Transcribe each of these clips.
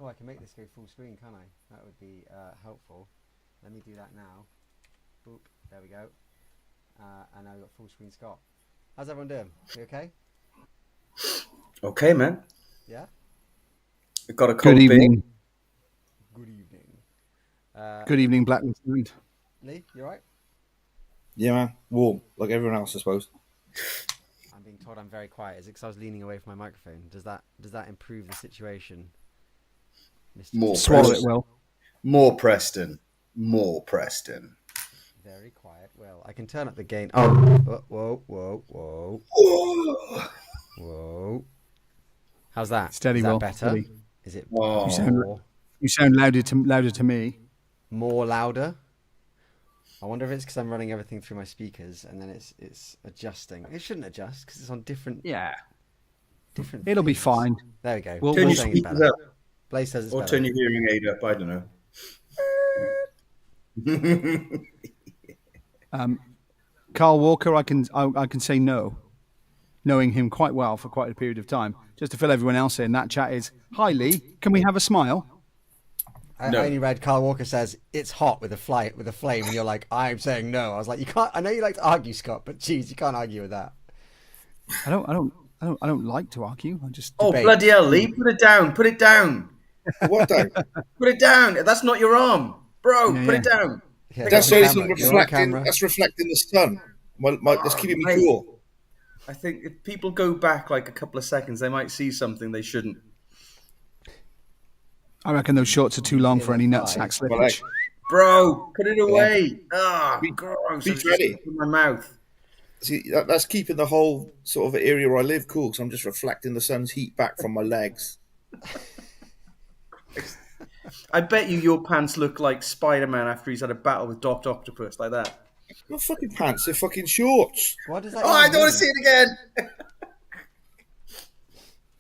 Oh, I can make this go full screen, can't I? That would be helpful. Let me do that now. Boop. There we go. And now we've got full screen Scott. How's everyone doing? You okay? Okay, man. Yeah? We've got a Good cold beer. evening. Good evening. Good evening, Blacklist. Lee, you alright? Yeah, man. Warm, like everyone else, I suppose. I'm being told I'm very quiet. Is it because I was leaning away from my microphone? Does that improve the situation? Mr. More Swallow Preston. it well. More Preston. More Preston. Very quiet. Well, I can turn up the gain. Oh, whoa. Whoa. How's that? Steady, Is that Will. better? Steady. Is it Oh. You sound louder to me. more louder? I wonder if it's because I'm running everything through my speakers and then it's adjusting. It shouldn't adjust because it's on different. Yeah. Different. It'll be things. fine. There we go. We'll- Turn we'll your saying it's speakers better. up. Blaze says it's Or better. turn your hearing aid up. I don't know. Carl Walker, I can say no, knowing him quite well for quite a period of time. Just to fill everyone else in, that chat is, "Hi Lee, can we have a smile?" I No. only read Carl Walker says it's hot with a flame, and you're like, I'm saying no. I was like, you can't. I know you like to argue, Scott, but geez, you can't argue with that. I don't like to argue. I just Oh, Debate. bloody hell, Lee. Put it down. Put it down. What though? Put it down. That's not your arm. Bro, Yeah, put yeah. it down. Yeah, That's you're on only camera. You're on reflecting. camera. That's reflecting the sun. That's keeping me mate. cool. I think if people go back like a couple of seconds, they might see something they shouldn't. I reckon those shorts are too long for any Five. nutsack Well, like, slippage. Bro, put it away. Ah, gross. be It's just ready. in my mouth. see, that's keeping the whole sort of area where I live cool. Because I'm just reflecting the sun's heat back from my legs. I bet your pants look like Spider-Man after he's had a battle with Dr. Octopus, like that. Not fucking pants. They're fucking shorts. What does that? Oh, I even don't want to mean? see it again.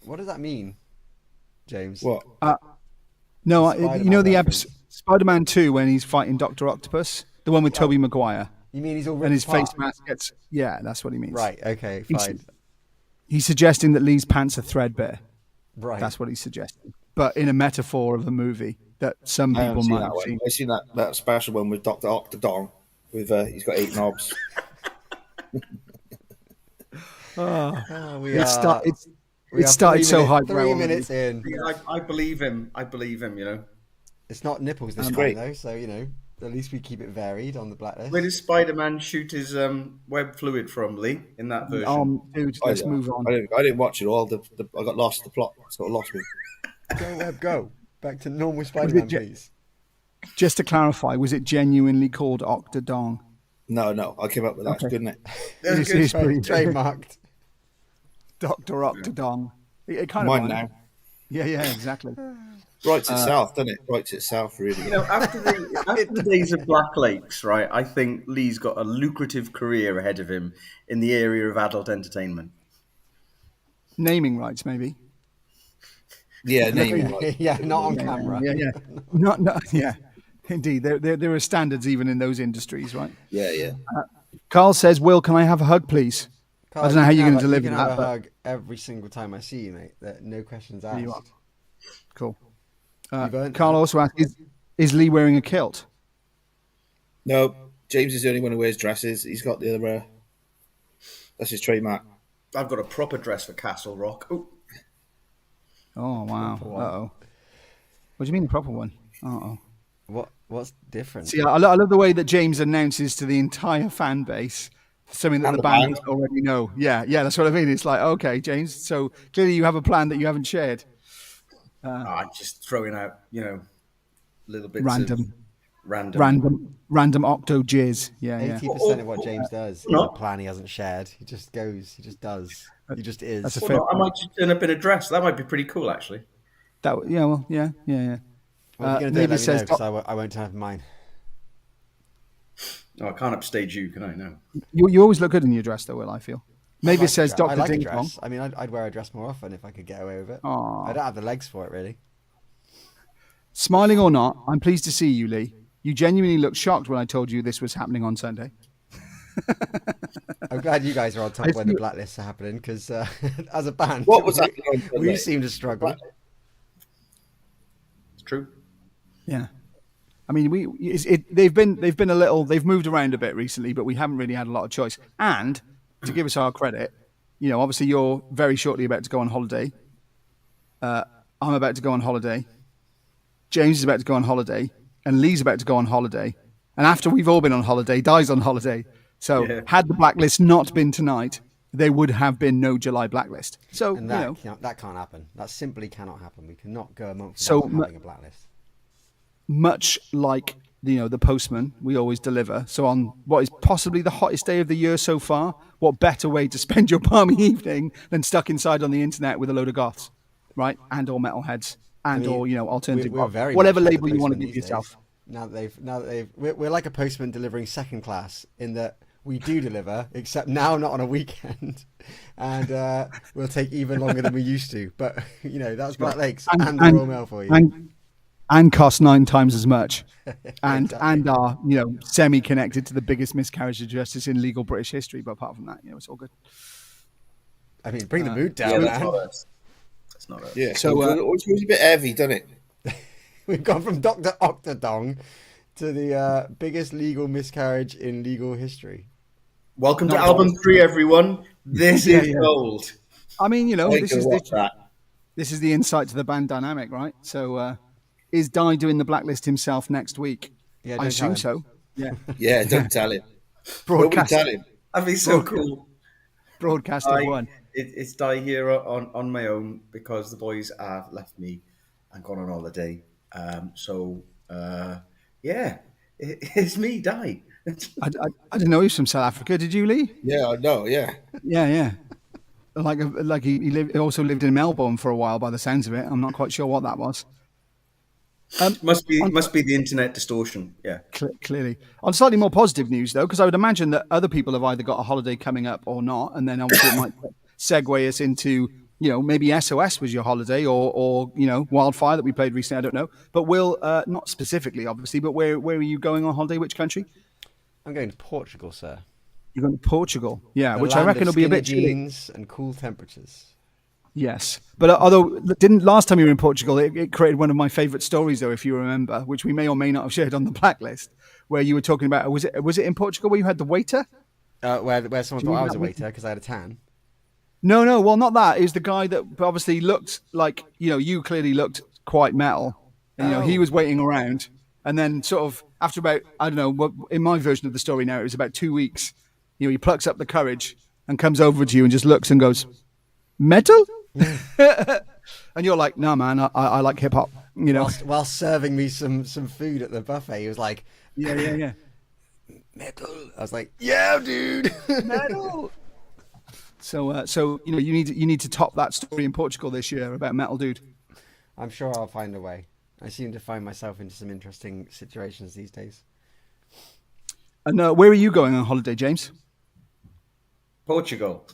What does that mean, James? What? No, Spider-Man you know the reference. episode Spider-Man 2 when he's fighting Dr. Octopus, the one with Tobey Maguire, You mean he's all ripped and his apart? face mask gets. Yeah, that's what he means. Right. Okay. He's- Fine. He's suggesting that Lee's pants are threadbare. Right. That's what he's suggesting, but in a metaphor of a movie that some I haven't people seen might that have one. seen. I've seen that special one with Dr. Octodon. With he's got 8 knobs. Oh, we It are. started. we It are started 3 so minutes- high. 3 minutes in. I believe him. I believe him, you know. It's not nipples this time great. though, so you know at least we keep it varied on the blacklist. Where does Spider-Man shoot his web fluid from, Lee, in that version? Dude, let's move on. I didn't watch it all. I got lost. The plot sort of lost me. Go Web, go back to normal Spider-Man, Je- please. Just to clarify, was it genuinely called Octodong? No. I came up with that. It's Okay. good, isn't it? It's his breed. Trademarked. Dr. Octodong. It kind Mine of now. Yeah, exactly. Writes itself, doesn't it? Writes itself, really. You know, after the days of Black Lakes, right, I think Lee's got a lucrative career ahead of him in the area of adult entertainment. Naming rights, maybe. Yeah, name right. Yeah, not on camera. Yeah. Not. Yeah, indeed. There are standards even in those industries, right? Yeah. Carl says, "Will, can I have a hug, please?" Carl, I don't know how you you're can going to have a- deliver you can that, have a but- hug every single time I see you, mate. That no questions asked. you are. Cool. You've earned Carl that. also asks, "Is Lee wearing a kilt?" No, James is the only one who wears dresses. He's got the other. That's his trademark. I've got a proper dress for Castle Rock. Ooh. Oh wow. Uh-oh. What do you mean, the proper one? Uh-oh. What's different? See, I love the way that James announces to the entire fan base something that And the the band band. already know. Yeah, that's what I mean. It's like, okay, James, so clearly you have a plan that you haven't shared. Just throwing out, you know, little bits Random. of Random octo jizz. Yeah. 80% of what James does is a not. plan he hasn't shared. He just goes. He just does. He just is. That's a Well, fair no, I might just turn up in a dress. That might be pretty cool, actually. Yeah, What are you going to do? Neighbour Let me know, says, because I won't turn up in mine. No, I can't upstage you, can I? No. you always look good in your dress, though, Will, I feel. Maybe it says I Dr. like a Ding Dong. dress. I mean, I'd wear a dress more often if I could get away with it. Aw. I don't have the legs for it, really. Smiling or not, I'm pleased to see you, Lee. You genuinely looked shocked when I told you this was happening on Sunday. I'm glad you guys are on top when the blacklists are happening, because as a band, What was happening on we Sunday? seem to struggle. True. Yeah. I mean, they've been a little. They've moved around a bit recently, but we haven't really had a lot of choice. And to give us our credit, obviously you're very shortly about to go on holiday. I'm about to go on holiday. James is about to go on holiday, and Lee's about to go on holiday. And after we've all been on holiday, Di's on holiday. So had the blacklist not been tonight, there would have been no July blacklist. So And that can't happen. That simply cannot happen. We cannot go a month So without having a blacklist. much like the postman, we always deliver. So on what is possibly the hottest day of the year so far, what better way to spend your balmy evening than stuck inside on the internet with a load of goths, right? And or metalheads, and or alternative We're rock, very whatever much like label the you want to postman give these yourself. days. Now that they've, we're like a postman delivering second class in that we do deliver, except now not on a weekend, and we'll take even longer than we used to. But that's Black Lakes and the Royal Mail for you. And cost 9 times as much, and Exactly. and are semi-connected to the biggest miscarriage of justice in legal British history. But apart from that, it's all good. I mean, bring the mood Yeah, down, that's man. not us. That's not us. Yeah, So, so it always goes a bit heavy, doesn't it? We've gone from Dr. Octodong to the biggest legal miscarriage in legal history. Welcome to album 3, everyone. This is Yeah. gold. I mean, I ain't gonna watch that. this is the insight to the band dynamic, right? So, is Di doing the blacklist himself next week? Yeah, I don't assume tell so. Yeah, Yeah, don't tell him. Nobody broadcast, tell him. That'd be so cool. broadcast of one. It's Die here on my own because the boys have left me and gone on holiday. It's me, Die. I didn't know he was from South Africa. Did you, Lee? Yeah, I know. Yeah, Yeah. Like he also lived in Melbourne for a while, by the sounds of it. I'm not quite sure what that was. Must be the internet distortion. Yeah. Clearly. On slightly more positive news, though, because I would imagine that other people have either got a holiday coming up or not, and then obviously it might segue us into, maybe SOS was your holiday, or Wildfire that we played recently. I don't know, but Will, not specifically, obviously, but where are you going on holiday? Which country? I'm going to Portugal, sir. You're going to Portugal, yeah, The which I land reckon of will be a skinny bit chilly. jeans and cool temperatures. Yes, but although didn't last time you were in Portugal, it created one of my favourite stories, though, if you remember, which we may or may not have shared on the blacklist, where you were talking about was it in Portugal where you had the waiter? Where someone Do you thought I mean was that a was- waiter because I had a tan. No, well, not that. It was the guy that obviously looked like you clearly looked quite metal, and he was waiting around, and then sort of after about I don't know what in my version of the story now it was about 2 weeks, he plucks up the courage and comes over to you and just looks and goes, metal. And you're like, no, man, I like hip hop, While serving me some food at the buffet, he was like, Yeah. metal. I was like, yeah, dude. Metal. So you need to top that story in Portugal this year about Metal Dude. I'm sure I'll find a way. I seem to find myself into some interesting situations these days. And where are you going on holiday, James? Portugal.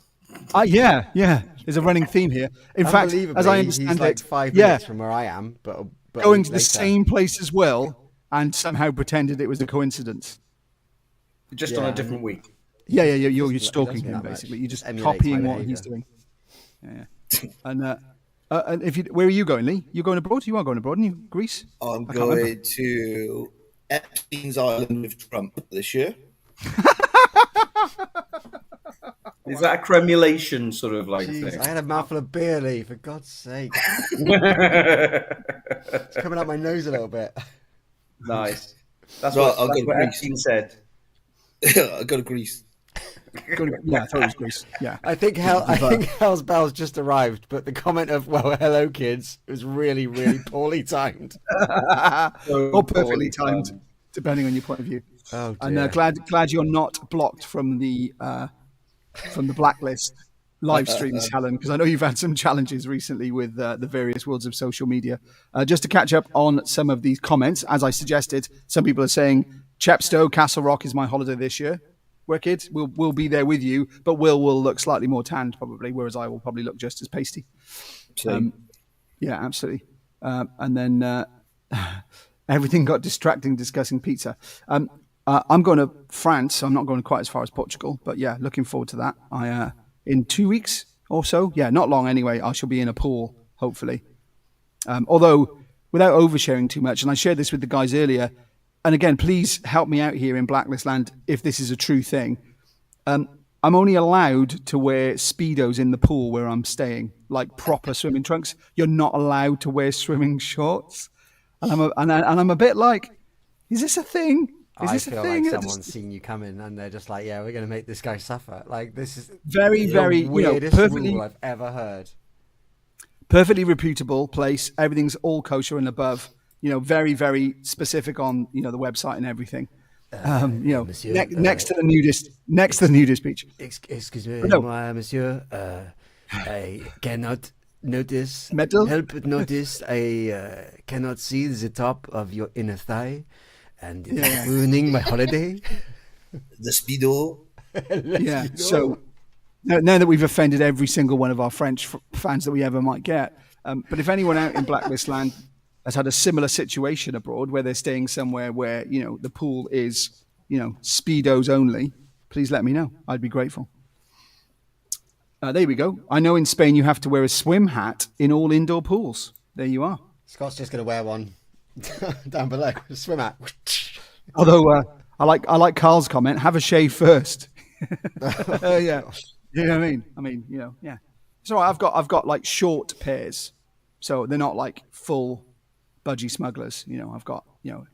Yeah. There's a running theme here. In fact, as I Unbelievably, understand he's like it, 5 minutes from where I am, but a going week to the later. same place as Will, and somehow pretended it was a coincidence. Just on a different week. Yeah. You're He stalking doesn't him that much. basically. You're just Emulates copying my what he's behaviour. doing. Yeah. And where are you going, Lee? You're going abroad. You are going abroad, aren't you? Greece. I'm I can't remember. going to Epstein's Island with Trump this year. Is that a cremulation sort of like Jeez, thing? I had a mouthful of beer, Lee, for God's sake. It's coming out my nose a little bit. Nice. That's Right, what, I'll that's go what Greece. Epstein said. I go to Greece. Yeah, I thought it was Greece. Yeah. I think Hell's Bells just arrived, but the comment of, well, hello, kids, was really, really poorly timed. Or perfectly timed, depending on your point of view. Oh, dear. And glad you're not blocked from the blacklist live streams, Helen, because I know you've had some challenges recently with the various worlds of social media. Just to catch up on some of these comments, as I suggested, some people are saying Chepstow, Castle Rock is my holiday this year. Where kids, we'll be there with you, but will look slightly more tanned probably, whereas I will probably look just as pasty. Yeah, absolutely. And then everything got distracting discussing pizza. I'm going to France. I'm not going quite as far as Portugal, but yeah, looking forward to that. In 2 weeks or so, yeah, not long anyway, I shall be in a pool, hopefully. Although without oversharing too much, and I shared this with the guys earlier, and again, please help me out here in Blacklist land if this is a true thing. I'm only allowed to wear Speedos in the pool where I'm staying, like proper swimming trunks. You're not allowed to wear swimming shorts. And I'm a bit like, is this a thing? Is I this feel a thing? like someone's seen you coming and they're just like, yeah, we're going to make this guy suffer. Like, this is very, the very, weirdest perfectly, rule I've ever heard. perfectly reputable place. Everything's all kosher and above. Very, very specific on the website and everything. Monsieur, Next to the nudist beach. Excuse-moi, No. monsieur. I cannot notice. Metal? Help notice. I cannot see the top of your inner thigh, and it's ruining my holiday. The Speedo. Yeah. So now that we've offended every single one of our French fans that we ever might get, but if anyone out in Blacklist land has had a similar situation abroad where they're staying somewhere where the pool is Speedos only, please let me know. I'd be grateful. There we go. I know in Spain you have to wear a swim hat in all indoor pools. There you are. Scott's just going to wear one down below. Swim at. Although I like Carl's comment. Have a shave first. Yeah. You know what I mean? Yeah. So I've got like short pairs, so they're not like full budgie smugglers. I've got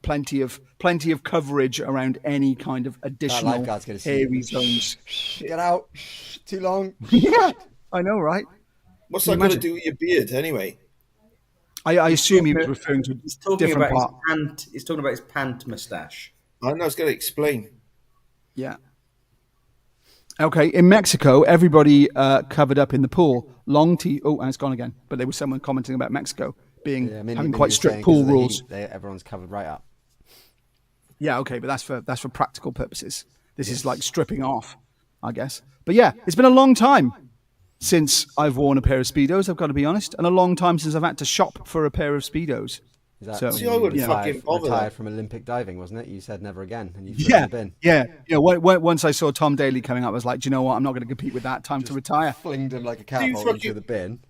plenty of coverage around any kind of additional lifeguard's gonna see hairy you. zones. Get out. Too long. Yeah, I know, right? What's that got to do with your beard anyway? I assume he was referring to He's a talking different about part. his pant. He's talking about his pant moustache. I know, I was going to explain. Yeah. Okay, in Mexico, everybody covered up in the pool. Long T. Oh, and it's gone again. But there was someone commenting about Mexico having quite strict pool rules. Everyone's covered right up. Yeah, okay, but that's for practical purposes. This is like stripping off, I guess. But yeah, it's been a long time since I've worn a pair of Speedos, I've got to be honest, and a long time since I've had to shop for a pair of Speedos. Is that So- when See, I you wouldn't retired, fucking bother retired that. from Olympic diving, wasn't it? You said never again, and you threw it in Yeah, the bin. yeah. Once I saw Tom Daly coming up, I was like, do you know what? I'm not going to compete with that. Time to retire. Flinged him like a you catapult into fucking- the bin.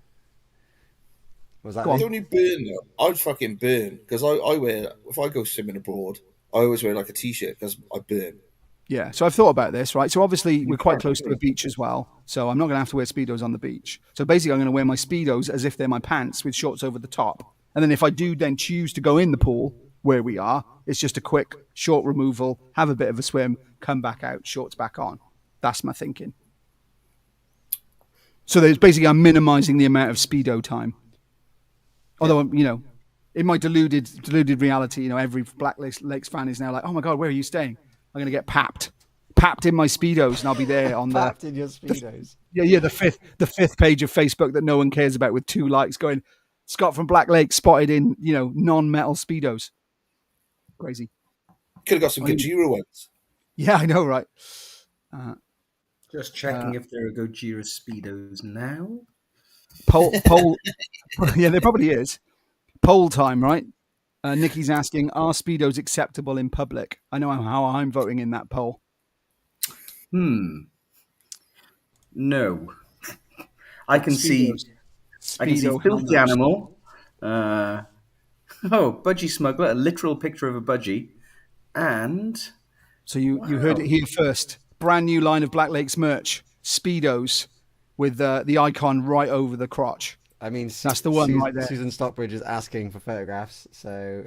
Was that Go on. me? Don't you burn though? I'd fucking burn because I wear, if I go swimming abroad, I always wear like a t-shirt because I burn. Yeah, so I've thought about this, right? So obviously we're quite close to the beach as well, so I'm not going to have to wear Speedos on the beach. So basically I'm going to wear my Speedos as if they're my pants with shorts over the top. And then if I do then choose to go in the pool where we are, it's just a quick short removal, have a bit of a swim, come back out, shorts back on. That's my thinking. So there's basically I'm minimizing the amount of Speedo time. Although, in my deluded reality, every Blacklist Lakes fan is now like, oh my God, where are you staying? I'm going to get papped in my Speedos, and I'll be there on Papped in your Speedos. the fifth page of Facebook that no one cares about with 2 likes going, Scott from Black Lake spotted in, non-metal Speedos. Crazy. Could have got some Gojira ones. Yeah, I know, right? Just checking if there are Gojira Speedos now. Poll. Yeah, there probably is. Poll time, right? Nikki's asking, are Speedos acceptable in public? I know how I'm voting in that poll. No. I can see Speedo filthy helmets. animal. Budgie smuggler, a literal picture of a budgie, and So you heard it here first. Brand new line of Black Lakes merch, Speedos, with the icon right over the crotch. I mean, That's the one right there. Susan Stockbridge is asking for photographs, so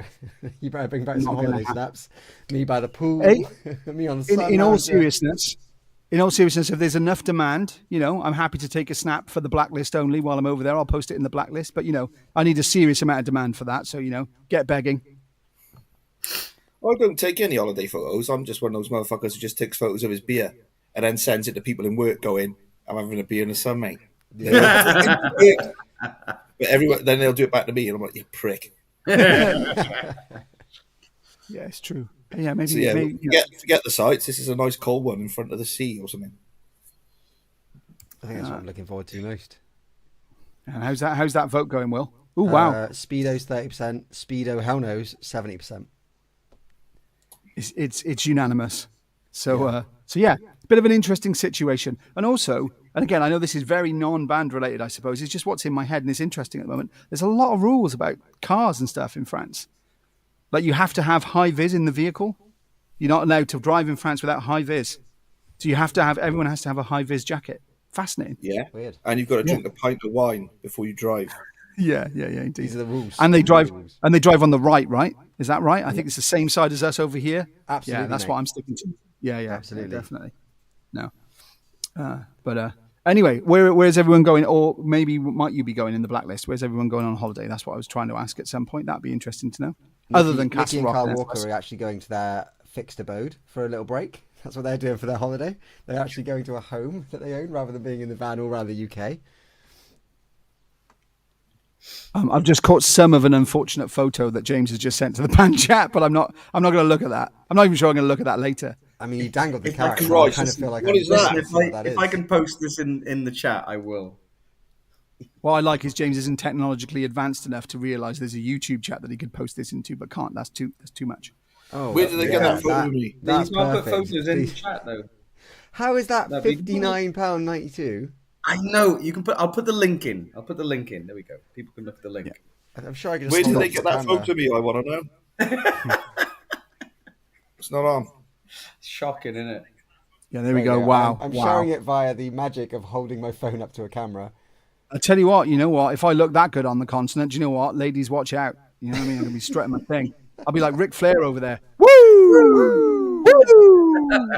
you better bring back some Not gonna holiday happen. snaps. Me by the pool, Hey, me on the sun. In all lounger. seriousness, if there's enough demand, I'm happy to take a snap for the Blacklist only while I'm over there. I'll post it in the Blacklist, but I need a serious amount of demand for that. So get begging. I don't take any holiday photos. I'm just one of those motherfuckers who just takes photos of his beer and then sends it to people in work going, I'm having a beer in the sun, mate. But everyone, then they'll do it back to me, and I'm like, you prick. Yeah, it's true. Yeah, maybe. So yeah, maybe forget the sights. This is a nice cold one in front of the sea or something. I think that's what I'm looking forward to most. And how's that vote going, Will? Oh wow, Speedos 30%, Speedo Hell Knows 70%. it's unanimous. So yeah, bit of an interesting situation. And also, and again, I know this is very non-band related, I suppose. It's just what's in my head, and it's interesting at the moment. There's a lot of rules about cars and stuff in France. Like you have to have high vis in the vehicle. You're not allowed to drive in France without high vis. So everyone has to have a high vis jacket. Fascinating. Yeah. Weird. And you've got to drink a pint of wine before you drive. Yeah, indeed. These are the rules. And they drive, The rules. on the right? Is that right? I think it's the same side as us over here. Absolutely, Yeah, that's mate. what I'm sticking to. Yeah, Absolutely. definitely. No. But anyway, where's everyone going? Or maybe might you be going in the Blacklist? Where's everyone going on holiday? That's what I was trying to ask at some point. That'd be interesting to know. Other than Nicky Castle and Rock. Carl and Walker SOS. are actually going to their fixed abode for a little break. That's what they're doing for their holiday. They're actually going to a home that they own rather than being in the van all around the UK. I've just caught some of an unfortunate photo that James has just sent to the band chat, but I'm not going to look at that. I'm not even sure I'm going to look at that later. I mean, you dangled the If I carrot. can so I write, kind of feel like what I is that? If I can post this in the chat, I will. What I like is James isn't technologically advanced enough to realise there's a YouTube chat that he could post this into, but can't. That's too much. Oh, Where did they get that photo of me? That's Please not put perfect. photos in the Please. chat though. How is that That'd be £59.92? I know you can put. I'll put the link in. There we go. People can look at the link. I'm sure I can. Where just did hold they up get the that camera. photo of me? I want to know. It's not on. Shocking, isn't it? Yeah, there we There go. you go. Wow. I'm wow. sharing it via the magic of holding my phone up to a camera. I tell you what, if I look that good on the continent, do you know what? Ladies, watch out. You know what I mean? I'm going to be strutting my thing. I'll be like Ric Flair over there. Woo! Woo!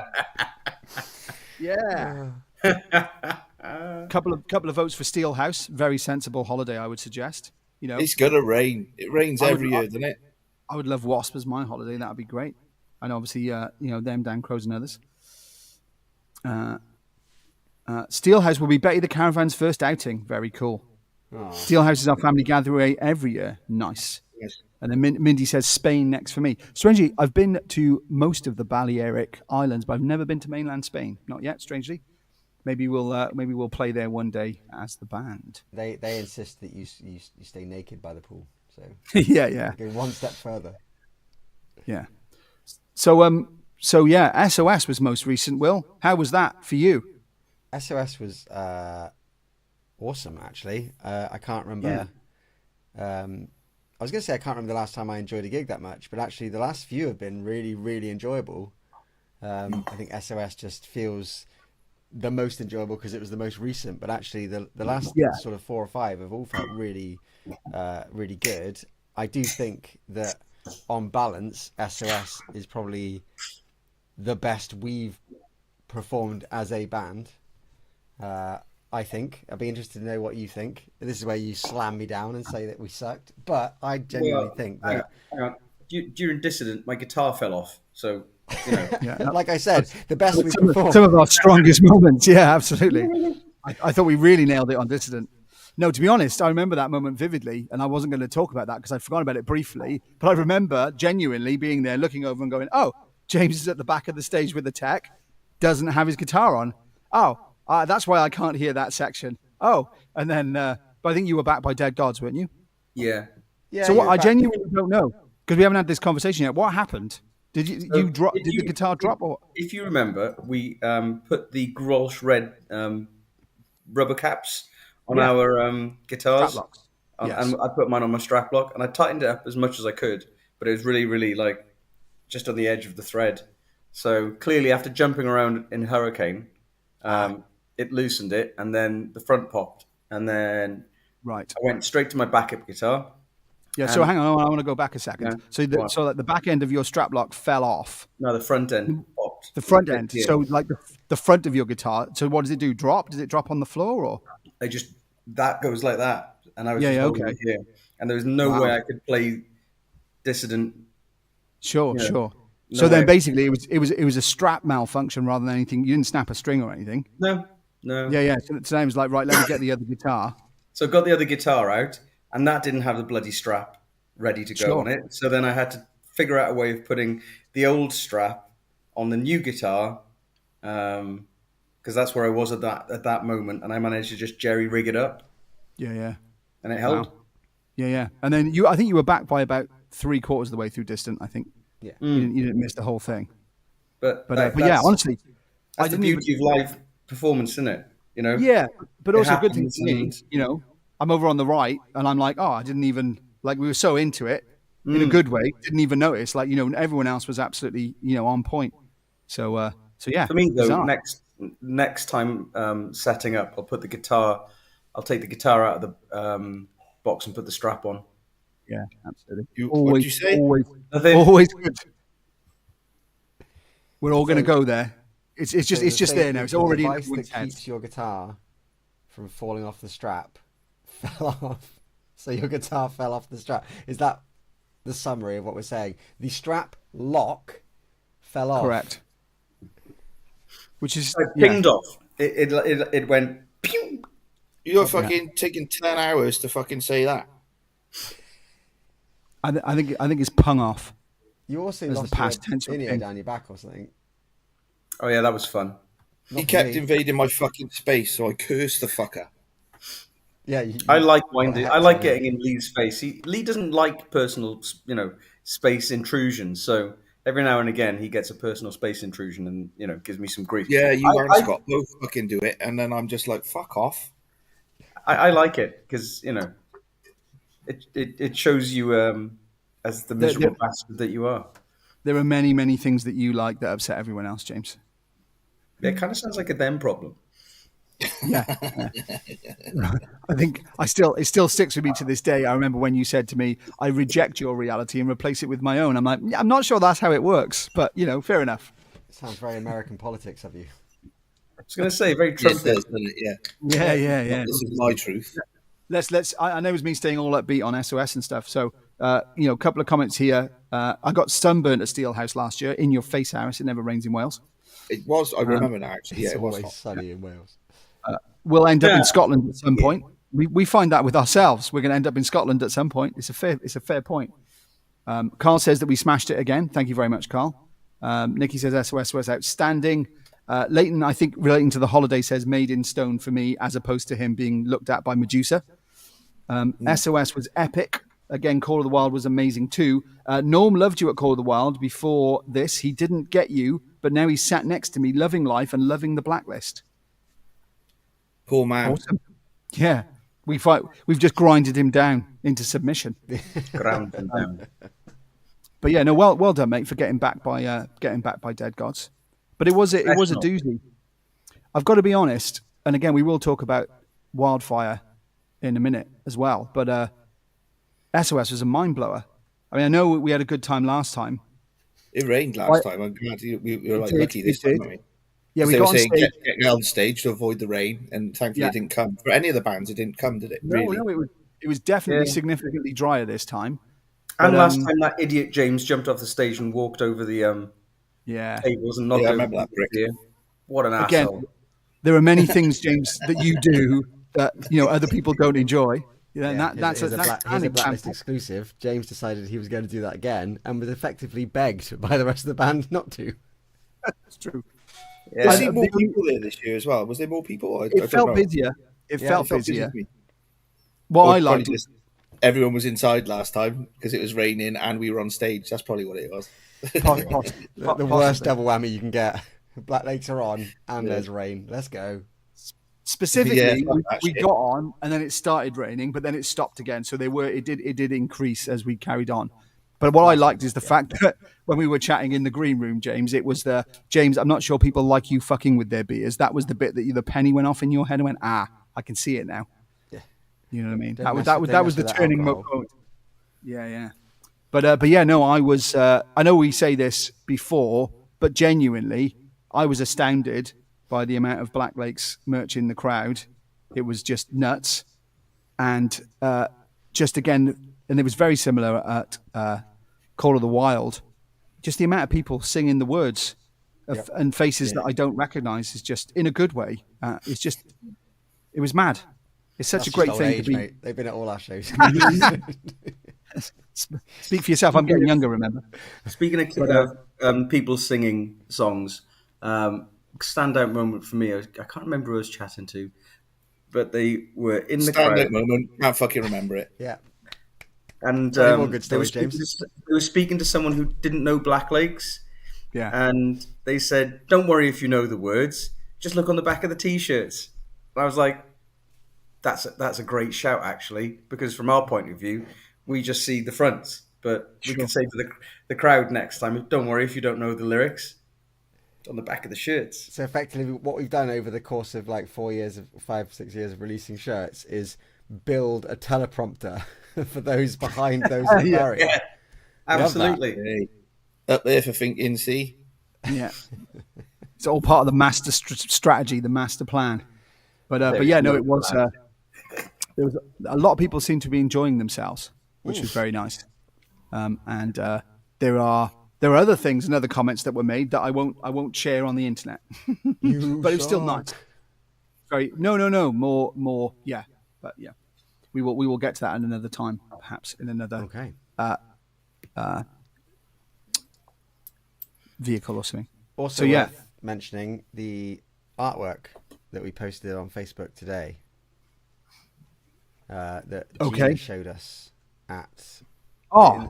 Yeah. Couple of votes for Steelhouse. Very sensible holiday, I would suggest. It's going to rain. It rains every year, doesn't it? I would love Wasp as my holiday. That would be great. And obviously, them, Dan Crows and others. Steelhouse will be Betty the Caravan's first outing. Very cool. Steelhouse is our family gathering every year. Nice. Yes. And then Mindy says Spain next for me. Strangely, I've been to most of the Balearic Islands, but I've never been to mainland Spain. Not yet, strangely. Maybe we'll play there one day as the band. They insist that you stay naked by the pool. So yeah. go one step further. Yeah. So yeah, SOS was most recent. Will, how was that for you? SOS was awesome, actually. I can't remember. I was going to say I can't remember the last time I enjoyed a gig that much, but actually the last few have been really, really enjoyable. I think SOS just feels the most enjoyable because it was the most recent, but actually the last sort of 4 or 5 have all felt really, really good. I do think that on balance, SOS is probably the best we've performed as a band. I think. I'd be interested to know what you think. This is where you slam me down and say that we sucked, but I genuinely think that. Hang on. During Dissident, my guitar fell off, so Like I said, the best we performed. Some of our strongest moments. Yeah, absolutely. I thought we really nailed it on Dissident. No, to be honest, I remember that moment vividly, and I wasn't going to talk about that because I'd forgotten about it briefly. But I remember genuinely being there, looking over and going, "Oh, James is at the back of the stage with the tech, doesn't have his guitar on. Oh, that's why I can't hear that section. Oh," and then, but I think you were backed by Dead Gods, weren't you? yeah. So what? I genuinely don't know because we haven't had this conversation yet. What happened? Did you drop? Did the guitar drop? Or If you remember, we put the Grolsch red rubber caps on our guitars. Strap locks. And I put mine on my strap lock, and I tightened it up as much as I could, but it was really, really like just on the edge of the thread. So clearly, after jumping around in Hurricane, it loosened it, and then the front popped, and then right. I went straight to my backup guitar. Yeah. So hang on, I want to go back a second. Yeah, So that the back end of your strap lock fell off. No, the front end popped. The front end. Yeah. So like the front of your guitar. So what does it do? Drop? Does it drop on the floor or? That goes like that, and I was just holding it here, and there was no way I could play Dissident. Sure. No So then way. basically it was a strap malfunction rather than anything. You didn't snap a string or anything. No. Yeah. So I was like, right, let me get the other guitar. So I got the other guitar out, and that didn't have the bloody strap ready to go on it. So then I had to figure out a way of putting the old strap on the new guitar, because that's where I was at that moment, and I managed to just jerry rig it up. Yeah. And it held. Wow. Yeah. And then I think you were back by about 3/4 of the way through Distant. I think. Yeah. You didn't miss the whole thing. But Yeah, honestly, that's the beauty of live performance, isn't it? You know, Yeah, but it also a good thing happens for me, and I'm over on the right and I'm like, oh, I didn't even, like, we were so into it in a good way, didn't even notice. Like, everyone else was absolutely, on point. So yeah, for me though, bizarre. next time setting up, I'll take the guitar out of the box and put the strap on. Yeah, absolutely. What'd Always, you say? always, Nothing. always good. We're all going to So- go there. It's just there now. It's the already in device that everyone's heads. keeps your guitar from falling off the strap fell off. So your guitar fell off the strap. Is that the summary of what we're saying? The strap lock fell off. Correct. Which is It pinged off. It went. Pew! You're fucking taking 10 hours to fucking say that. I think it's pung off. You also As the lost past your tense would innie be. down your back or something. Oh yeah, that was fun. Not He for kept me. invading my fucking space, so I cursed the fucker. Yeah, I like got winding. hectic, I like yeah. getting in Lee's face. Lee doesn't like personal, space intrusions. So every now and again, he gets a personal space intrusion, and gives me some grief. Yeah, you and I, Scott both fucking do it, and then I'm just like, fuck off. I like it because it shows you as the miserable bastard that you are. There are many, many things that you like that upset everyone else, James. It kind of sounds like a them problem. Yeah. I think it still sticks with me to this day. I remember when you said to me, I reject your reality and replace it with my own. I'm like, I'm not sure that's how it works, but fair enough. Sounds very American politics of you. I was going to say very Yes, Trump. it does, doesn't it? Yeah. This is my truth. Let's. I know it was me staying all upbeat on SOS and stuff. So, a couple of comments here. I got sunburnt at Steelhouse last year. In your face, Harris. It never rains in Wales. It was, I remember now, actually. Yeah, It's it was always hot. sunny in Wales. We'll end up in Scotland at some point. We find that with ourselves. We're going to end up in Scotland at some point. It's a fair point. Carl says that we smashed it again. Thank you very much, Carl. Nikki says SOS was outstanding. Leighton, I think, relating to the holiday, says made in stone for me, as opposed to him being looked at by Medusa. SOS was epic. Again, Call of the Wild was amazing too. Norm loved you at Call of the Wild before this. He didn't get you, but now he's sat next to me, loving life and loving the Blacklist. Poor man. Awesome. Yeah, we've just grinded him down into submission. Ground and down. But yeah, no, well done, mate, for getting back by Dead Gods. But it was a doozy. I've got to be honest, and again, we will talk about Wildfire in a minute as well. But SOS was a mind blower. I mean, I know we had a good time last time. It rained last time. I'm glad we were like lucky this time. Aren't we? Yeah, we They got were on saying stage. get on stage to avoid the rain, and thankfully it didn't come. For any of the bands, it didn't come, did it? Really? No, it was definitely significantly drier this time. And But, last time that idiot James jumped off the stage and walked over the tables and knocked Yeah, I over remember that prick. the beer. What an Again, asshole! there are many things, James, that you do that other people don't enjoy. Yeah, That's here's an a Blacklist example. exclusive. James decided he was going to do that again and was effectively begged by the rest of the band not to. That's true. Yeah. Was there more people there this year as well? Was there more people? I It felt don't know. busier. It Yeah, felt it felt busier. busy. What Or I probably liked, just everyone was inside last time because it was raining and we were on stage. That's probably what it was. The worst double whammy you can get. Black Lakes are on and there's rain. Let's go. specifically, Yeah, fuck that we shit. got on and then it started raining, but then it stopped again. So it did increase as we carried on. But what I liked is the fact that when we were chatting in the green room, James, it was James, I'm not sure people like you fucking with their beers. That was the bit that the penny went off in your head and went, I can see it now. Yeah. You know what I mean? Don't That mess was the with that turning alcohol. moment. Yeah. But yeah, no, I was. I know we say this before, but genuinely, I was astounded by the amount of Black Lakes merch in the crowd. It was just nuts, and just again, and it was very similar at Call of the Wild. Just the amount of people singing the words and faces that I don't recognise is just in a good way. It was mad. It's such That's a great just old thing age, to be. mate. They've been at all our shows. Speak for yourself. I'm getting younger. Remember. Speaking of people singing songs, standout moment for me. I can't remember who I was chatting to, but they were in the Stand crowd. up moment. Can't fucking remember it. Yeah. And Tell me more good they were stories, they were speaking to someone who didn't know Black Lakes, Yeah. and they said, "Don't worry if you know the words. Just look on the back of the t-shirts." I was like, that's a great shout, actually, because from our point of view, we just see the fronts. But we Sure. could say to the crowd next time, don't worry if you don't know the lyrics. It's on the back of the shirts. So effectively, what we've done over the course of like 5, 6 years of releasing shirts is build a teleprompter for those behind those in the Yeah. barrier. Yeah, absolutely. Hey, up there for thinking, see? Yeah. It's all part of the master strategy, the master plan. But yeah, no, it was. There was a lot of people seem to be enjoying themselves, which was very nice. And there are other things and other comments that were made that I won't share on the internet. But it was still nice. Very no more yeah. But yeah, we will get to that in another time, perhaps in another Okay. vehicle or something. Also, So, yeah. worth mentioning the artwork that we posted on Facebook today. That Gina showed us at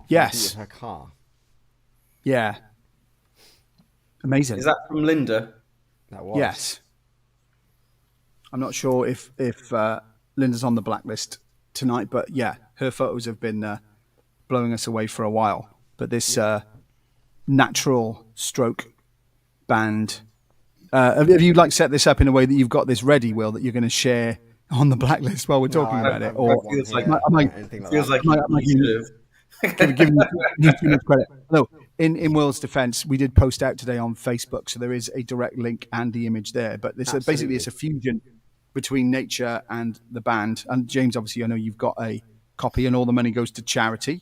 Yes, her car. yeah, amazing. Is that from Linda? That was Yes. I'm not sure if Linda's on the blacklist tonight, but yeah, her photos have been blowing us away for a while. But this natural stroke band, have you like set this up in a way that you've got this ready, Will, that you're going to share on the blacklist while we're talking about it? Or feels like- anything like Feels that. like you should have. giving you too much credit. No, in Will's defence, we did post out today on Facebook, so there is a direct link and the image there. But basically it's a fusion between nature and the band. And James, obviously, I know you've got a copy, and all the money goes to charity.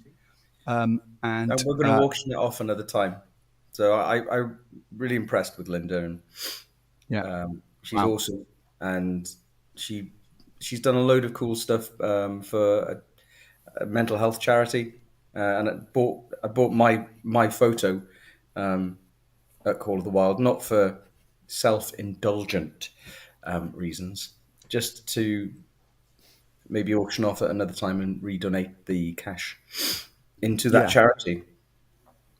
And And we're going to auction it off another time. So I'm really impressed with Linda, and yeah, she's awesome, and she's done a load of cool stuff for a mental health charity, and I bought my photo at Call of the Wild, not for self-indulgent reasons, just to maybe auction off at another time and redonate the cash into that charity.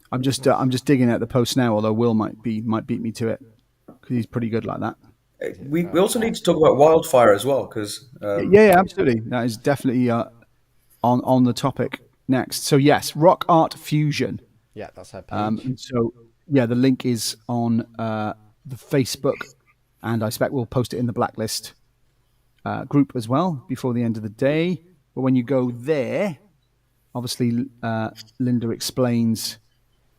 I'm just digging at the post now. Although Will might beat me to it because he's pretty good like that. We also need to talk about wildfire as well, because Yeah, absolutely. That is definitely on the topic next. So yes, Rock Art Fusion. Yeah, that's her page. And so yeah, the link is on the Facebook, and I expect we'll post it in the Blacklist group as well before the end of the day. But when you go there, obviously Linda explains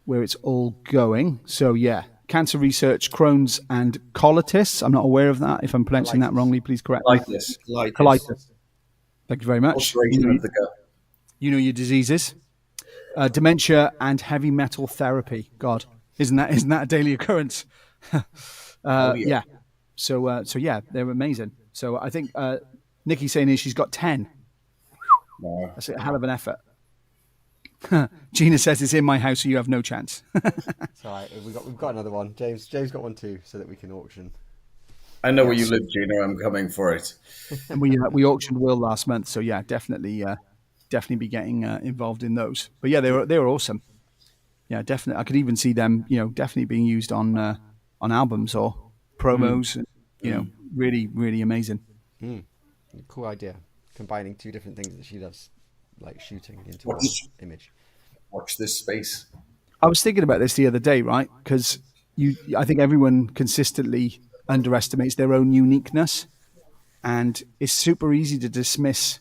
where it's all going. So yeah, cancer research, Crohn's and colitis. I'm not aware of that. If I'm pronouncing that wrongly, please correct me. Colitis. Thank you very much. Ulceration of the gut. You know your diseases. Dementia and heavy metal therapy. God, isn't that a daily occurrence? Yeah. So yeah, they're amazing. So I think Nikki's saying is she's got 10. No. That's a hell of an effort. Gina says it's in my house, so you have no chance. It's all right. We've got another one. James got one too, so that we can auction. I know where you live, Gina. I'm coming for it. And we auctioned Will last month, so yeah, definitely be getting involved in those. But yeah, they were awesome. Yeah, definitely. I could even see them, definitely being used on albums or promos. And, really, really amazing. Cool idea. Combining two different things that she loves, like shooting into one image. Watch this space. I was thinking about this the other day, right? Because I think everyone consistently underestimates their own uniqueness, and it's super easy to dismiss,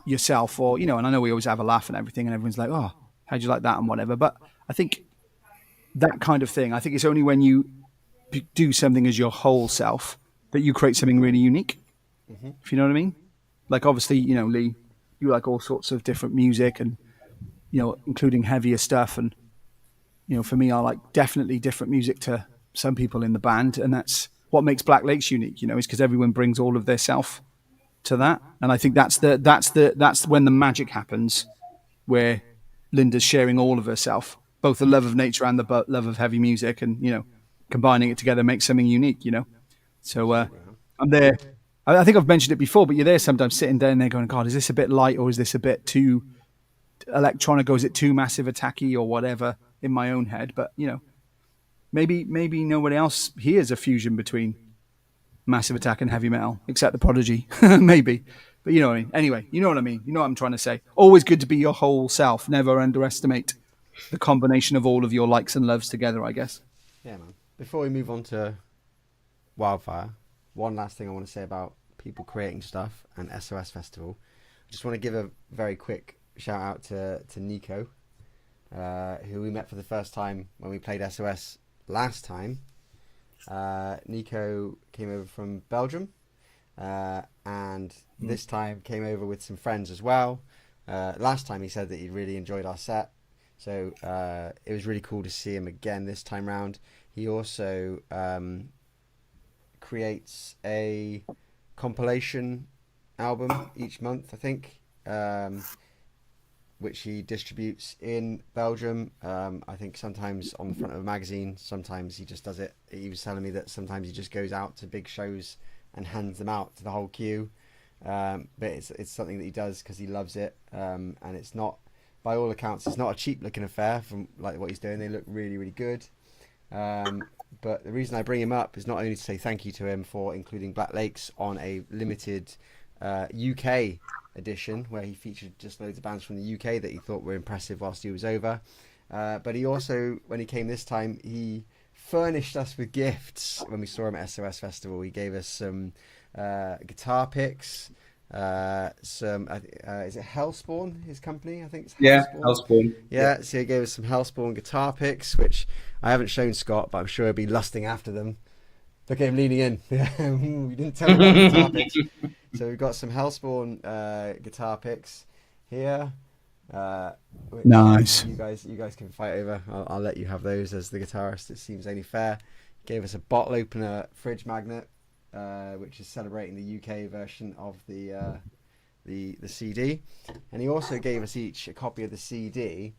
yourself, or and I know we always have a laugh and everything, and everyone's like, "Oh, how'd you like that?" and whatever. But I think that kind of thing, I think it's only when you do something as your whole self that you create something really unique. If you know what I mean? Like obviously, Lee, you like all sorts of different music, and including heavier stuff, and for me, I like definitely different music to some people in the band, and that's what makes Black Lakes unique. Is because everyone brings all of their self to that, and I think that's when the magic happens, where Linda's sharing all of herself, both the love of nature and the love of heavy music, and combining it together makes something unique. So I'm there. I think I've mentioned it before, but you're there sometimes sitting down there going, God, is this a bit light, or is this a bit too electronic, or is it too massive attacky, or whatever in my own head? But maybe nobody else hears a fusion between Massive Attack and heavy metal, except the Prodigy, maybe. But you know what I mean. Anyway, you know what I mean. You know what I'm trying to say. Always good to be your whole self. Never underestimate the combination of all of your likes and loves together, I guess. Yeah, man. Before we move on to Wildfire, one last thing I want to say about people creating stuff and SOS Festival. I just want to give a very quick shout out to Nico, who we met for the first time when we played SOS last time. Nico came over from Belgium, and this time came over with some friends as well. Last time he said that he really enjoyed our set, so it was really cool to see him again this time round. He also creates a compilation album each month, I think, which he distributes in Belgium. I think sometimes on the front of a magazine, sometimes he just does it. He was telling me that sometimes he just goes out to big shows and hands them out to the whole queue. But it's something that he does because he loves it. And it's not, by all accounts, it's not a cheap looking affair from like what he's doing. They look really, really good. But the reason I bring him up is not only to say thank you to him for including Black Lakes on a limited UK edition where he featured just loads of bands from the UK that he thought were impressive whilst he was over, but he also, when he came this time, he furnished us with gifts. When we saw him at SOS Festival, he gave us some guitar picks, some is it Hellspawn, his company? I think it's Hellspawn. Yeah, Hellspawn. Yeah, so he gave us some Hellspawn guitar picks, which I haven't shown Scott, but I'm sure he'll be lusting after them. Look at him leaning in. You didn't tell me about the guitar picks. So we've got some Hellspawn guitar picks here. Which Nice. You guys can fight over. I'll let you have those as the guitarist. It seems only fair. Gave us a bottle opener fridge magnet, which is celebrating the UK version of the CD. And he also gave us each a copy of the CD,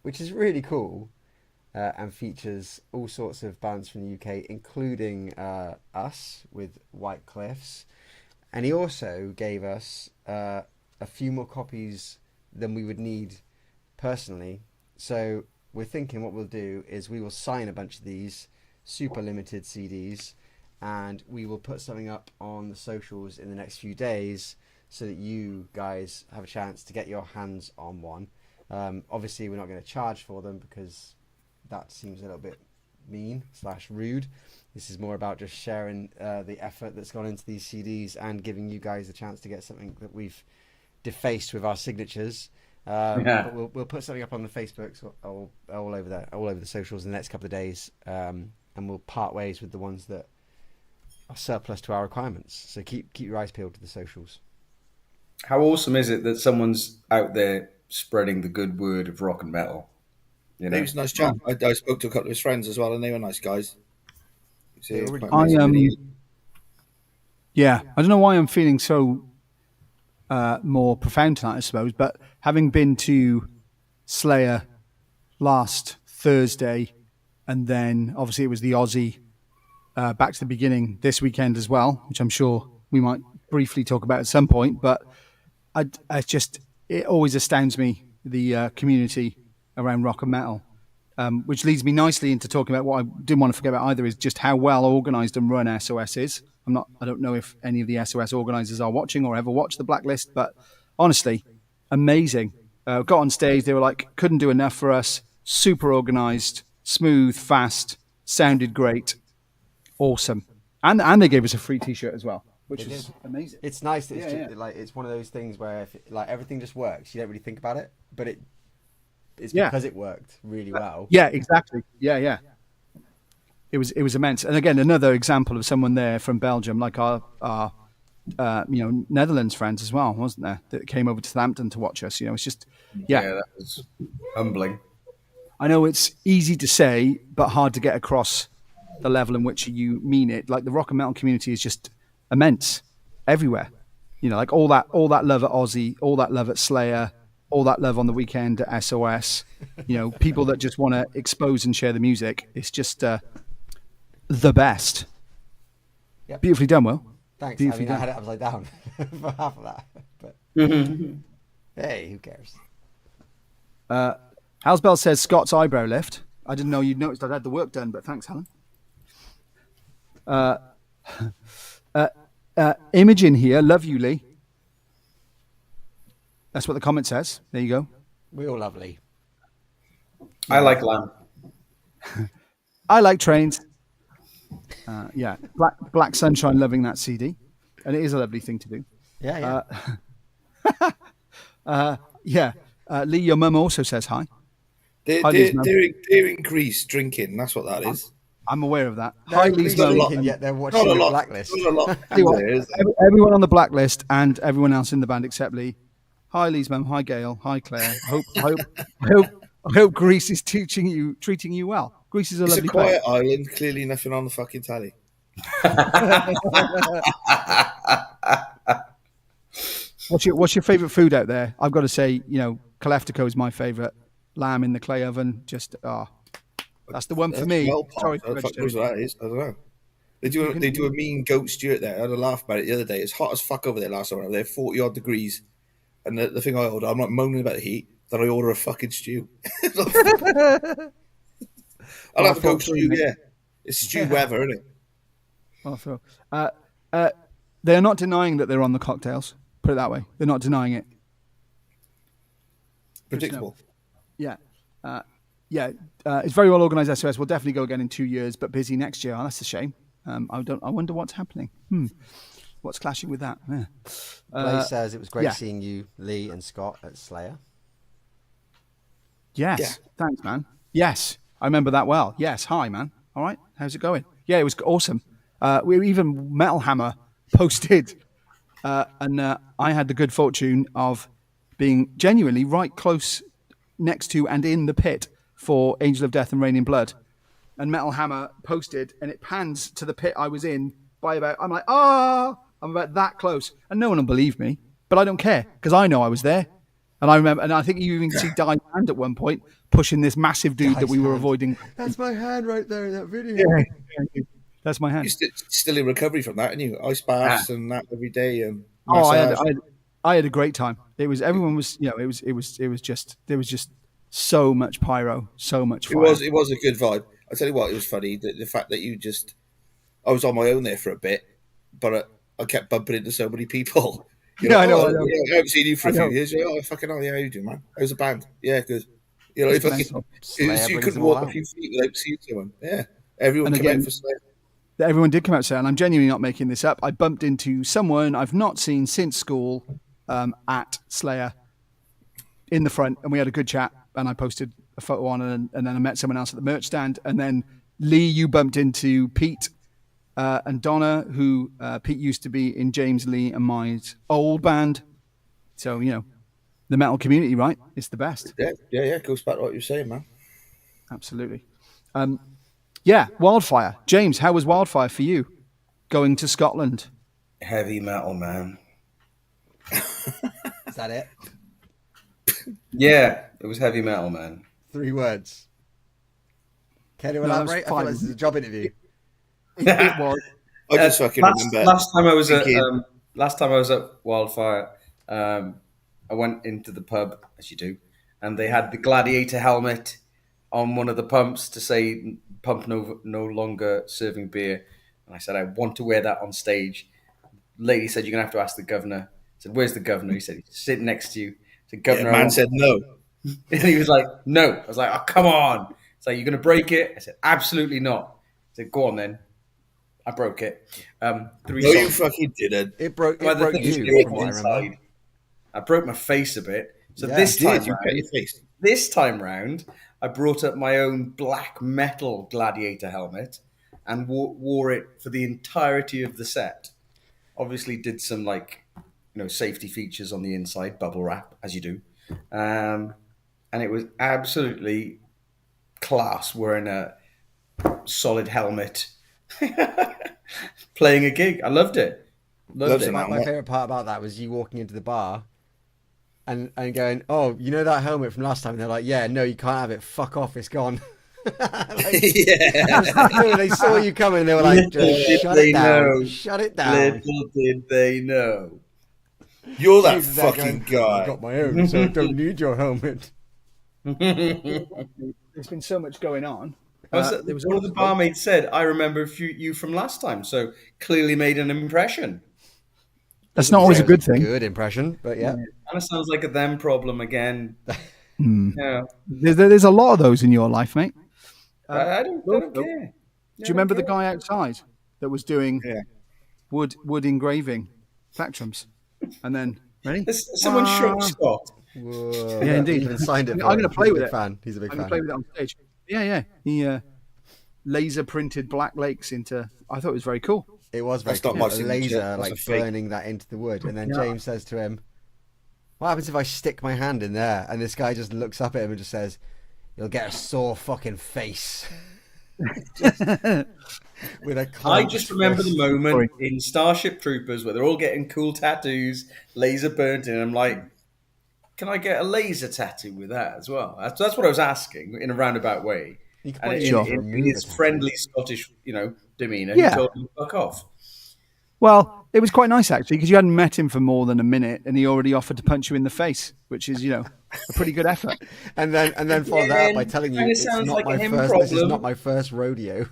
which is really cool. And features all sorts of bands from the UK, including us with White Cliffs. And he also gave us a few more copies than we would need personally. So we're thinking what we'll do is we will sign a bunch of these super limited CDs, and we will put something up on the socials in the next few days so that you guys have a chance to get your hands on one. Obviously, we're not going to charge for them because that seems a little bit mean/rude. This is more about just sharing the effort that's gone into these CDs and giving you guys a chance to get something that we've defaced with our signatures. But we'll put something up on the Facebooks all over there, all over the socials in the next couple of days, and we'll part ways with the ones that are surplus to our requirements. So keep your eyes peeled to the socials. How awesome is it that someone's out there spreading the good word of rock and metal? You know? He was a nice chap. I spoke to a couple of his friends as well, and they were nice guys. So, yeah, I don't know why I'm feeling so more profound tonight, I suppose, but having been to Slayer last Thursday, and then obviously it was the Aussie back to the beginning this weekend as well, which I'm sure we might briefly talk about at some point, but it always astounds me, the community around rock and metal, which leads me nicely into talking about what I didn't want to forget about either, is just how well organised and run SOS is. I don't know if any of the SOS organisers are watching or ever watch the Blacklist, but honestly, amazing. Got on stage, they were like, couldn't do enough for us, super organised, smooth, fast, sounded great, awesome. And they gave us a free t-shirt as well, which is amazing. It's nice that it's one of those things where if everything just works, you don't really think about it, but it's because it worked really well. Yeah, exactly. Yeah. It was immense. And again, another example of someone there from Belgium, like our Netherlands friends as well, wasn't there? That came over to Southampton to watch us. It's just that was humbling. I know it's easy to say, but hard to get across the level in which you mean it. Like the rock and metal community is just immense everywhere. Like all that love at Aussie, all that love at Slayer, all that love on the weekend at SOS, people that just want to expose and share the music. It's just the best. Yep. Beautifully done, Will. Thanks. Beautifully I done. had it upside down for half of that. But hey, who cares? Halsbell says Scott's eyebrow lift. I didn't know you'd noticed I'd had the work done, but thanks, Helen. Imogen here, love you, Lee. That's what the comment says. There you go. We all lovely. I like lamb. I like trains. Yeah, Black Sunshine, loving that CD, and it is a lovely thing to do. Yeah. Yeah, Lee, your mum also says hi. They're in Greece drinking. That's what that is. I'm aware of that. They're Hi, not Lee's mum. drinking yet. They're watching the Blacklist. Not a lot. Everyone on the Blacklist and everyone else in the band except Lee. Hi, Lee's mum. Hi, Gail. Hi, Claire. I hope Greece is treating you well. Greece is a It's lovely a quiet place. island. Clearly, nothing on the fucking tally. What's your favourite food out there? I've got to say, Kaleftico is my favourite. Lamb in the clay oven, that's the one for me. Sorry, I don't know what that is. I don't know. They do a mean goat stew out there. I had a laugh about it the other day. It's hot as fuck over there last time. They're 40 odd degrees, and the thing I order, I'm not moaning about the heat. Then I order a fucking stew. I'll have a goat stew. Yeah, it's stew weather, isn't it? Well, Phil. They are not denying that they're on the cocktails. Put it that way. They're not denying it. Predictable. Yeah. It's very well organised. SOS will definitely go again in 2 years, but busy next year. Oh, that's a shame. I wonder what's happening. What's clashing with that? Yeah. Blaze says it was great seeing you, Lee and Scott, at Slayer. Yes. Yeah. Thanks, man. Yes. I remember that well. Yes. Hi, man. All right. How's it going? Yeah, it was awesome. Even Metal Hammer posted, and I had the good fortune of being genuinely right close next to and in the pit for Angel of Death and Rain in Blood. And Metal Hammer posted, and it pans to the pit I was in by about, I'm about that close. And no one will believe me, but I don't care because I know I was there. And I remember, and I think you even see Die's hand at one point pushing this massive dude that we were avoiding. That's my hand right there in that video. Yeah. That's my hand. You're still in recovery from that, and you ice baths and that every day. And I had a great time. Everyone was, it was just so much pyro, so much fire. It was a good vibe. I tell you what, it was funny the fact that I was on my own there for a bit, but I kept bumping into so many people. I know. I haven't seen you for a few years. Fucking hell, yeah, how you doing, man? How's the band? Yeah, good. You couldn't walk a few feet without seeing someone. Yeah, everyone came out for Slayer. Everyone did come out Slayer, and I'm genuinely not making this up. I bumped into someone I've not seen since school at Slayer in the front, and we had a good chat, and I posted a photo on, and then I met someone else at the merch stand, and then Lee, you bumped into Pete and Donna, who Pete used to be in James Lee and my old band. So, the metal community, right? It's the best. Yeah. It goes back to what you're saying, man. Absolutely. Wildfire. James, how was Wildfire for you going to Scotland? Heavy metal, man. Is that it? Yeah, it was heavy metal, man. 3 words. Can you elaborate? I feel like this is a job interview. It was. I just fucking remember. Last time I was at Wildfire, I went into the pub, as you do, and they had the gladiator helmet on one of the pumps to say "pump no longer serving beer." And I said, I want to wear that on stage. Lady said, you're gonna have to ask the governor. I said, where's the governor? He said, he's sitting next to you. I said, Governor. Man said no. And he was like, no. I was like, oh, come on. It's like, you're gonna break it? I said, absolutely not. I said, go on then. I broke it. 3 songs. You fucking didn't. It broke you, from what I remember. I broke my face a bit. So Yeah, this time you cut your face. This time round, I brought up my own black metal gladiator helmet and wore it for the entirety of the set. Obviously did some safety features on the inside, bubble wrap, as you do. And it was absolutely class wearing a solid helmet, playing a gig. I loved it. Loved it. My favourite part about that was you walking into the bar and going, oh, you know that helmet from last time? And they're like, yeah, no, you can't have it. Fuck off, it's gone. They saw you coming and they were like, shut it down. Little did they know. You're that fucking guy. I've got my own, so I don't need your helmet. There's been so much going on. There was One of the also, barmaids said, "I remember you from last time," so clearly made an impression. that's Doesn't not always say a it was good thing. good impression, but yeah. Kind of sounds like a them problem again. Yeah, There's a lot of those in your life, mate. I don't Also, care. do you remember the guy outside that was doing Yeah. wood engraving plectrums? And then, ready? Someone shook Scott. Whoa. Yeah, indeed. He even signed it I'm for going him. to play He's a with big it. fan. He's a big I'm going to fan. play with it on stage. Yeah. He laser printed Black Lakes into. I thought it was very cool. It was very That's not cool. my A signature. laser That's like a fake. burning that into the wood, and then Yeah. James says to him, "What happens if I stick my hand in there?" And this guy just looks up at him and just says, "You'll get a sore fucking face." With a I clenched just remember fist. the moment in Starship Troopers where they're all getting cool tattoos, laser burnt in. I'm like, can I get a laser tattoo with that as well? That's what I was asking in a roundabout way. You could And probably Sure. in his friendly Scottish, demeanour, Yeah. he told him to fuck off. Well, it was quite nice actually because you hadn't met him for more than a minute, and he already offered to punch you in the face, which is a pretty good effort. and then follow that up by Again, telling you kinda it's sounds not like a my him first. This is problem. not my first rodeo.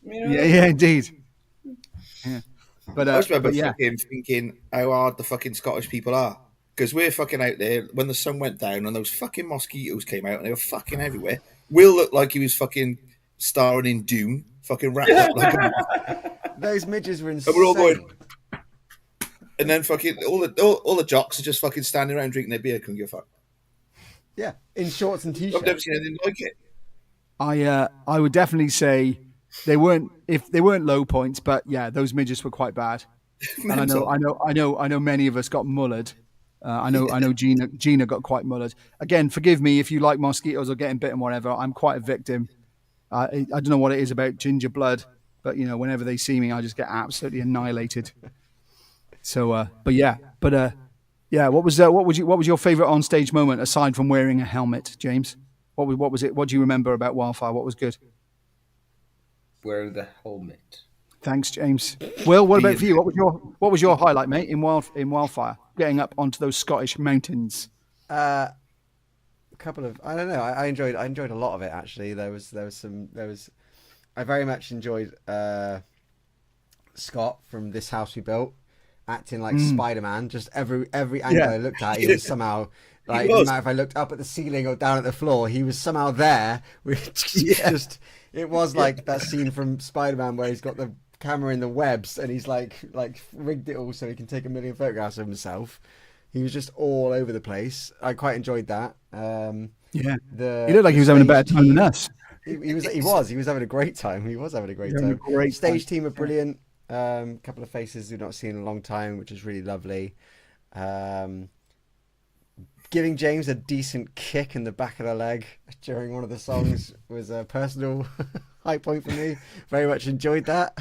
Yeah, indeed. Yeah, but I just remember but yeah, fucking thinking how hard the fucking Scottish people are. Because we're fucking out there when the sun went down and those fucking mosquitoes came out and they were fucking everywhere. Will looked like he was fucking starring in Dune, fucking wrapped up like a... Those midges were And insane. we're all going... And then fucking all the jocks are just fucking standing around drinking their beer, couldn't give a fuck. Yeah, in shorts and I've never t-shirts. seen anything like it. I would definitely say they weren't low points, but yeah, those midgets were quite bad. And I know many of us got mullered. I know Gina got quite mullered. Again, forgive me if you like mosquitoes or getting bitten, whatever. I'm quite a victim. I don't know what it is about ginger blood, but whenever they see me, I just get absolutely annihilated. So, but yeah. What was your favorite on stage moment aside from wearing a helmet, James? What was it? What do you remember about Wildfire? What was good? Wearing the helmet. Thanks, James. Will, what about for you? What was your highlight, mate, in Wildfire? Getting up onto those Scottish mountains. A couple of I don't know. I enjoyed a lot of it actually. I very much enjoyed Scott from This House We Built acting like Spider-Man. Just every angle I looked at, he was somehow like. It didn't matter if I looked up at the ceiling or down at the floor, he was somehow there. Just it was like that scene from Spider-Man where he's got the camera in the webs and he's like rigged it all so he can take a million photographs of himself. He was just all over the place. I quite enjoyed that. He looked like he was having a better time than us. He was having a great time. He was having a great time. Stage team were brilliant. Couple of faces we've not seen in a long time, which is really lovely. Giving James a decent kick in the back of the leg during one of the songs was a personal high point for me. Very much enjoyed that.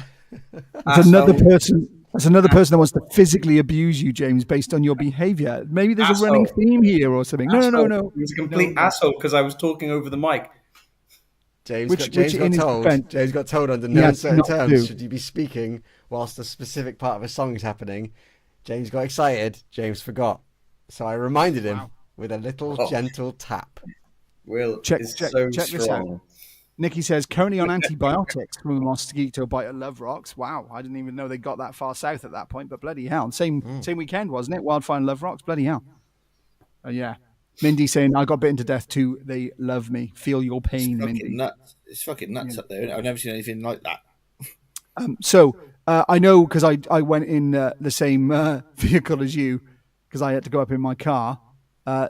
That's another person that wants to physically abuse you, James, based on your behaviour. Maybe there's a running theme here or something. No. He was a complete asshole because I was talking over the mic. James got told under no uncertain terms should you be speaking whilst a specific part of a song is happening. James got excited. James forgot. So I reminded him with a little gentle tap. Will check so this out. Nikki says, currently on antibiotics from a mosquito bite at Love Rocks. Wow, I didn't even know they got that far south at that point, but bloody hell. Same weekend, wasn't it? Wildfire and Love Rocks, bloody hell. Yeah. Mindy saying, I got bitten to death too. They love me. Feel your pain, Mindy. It's fucking nuts up there. I've never seen anything like that. So I know because I went in the same vehicle as you because I had to go up in my car.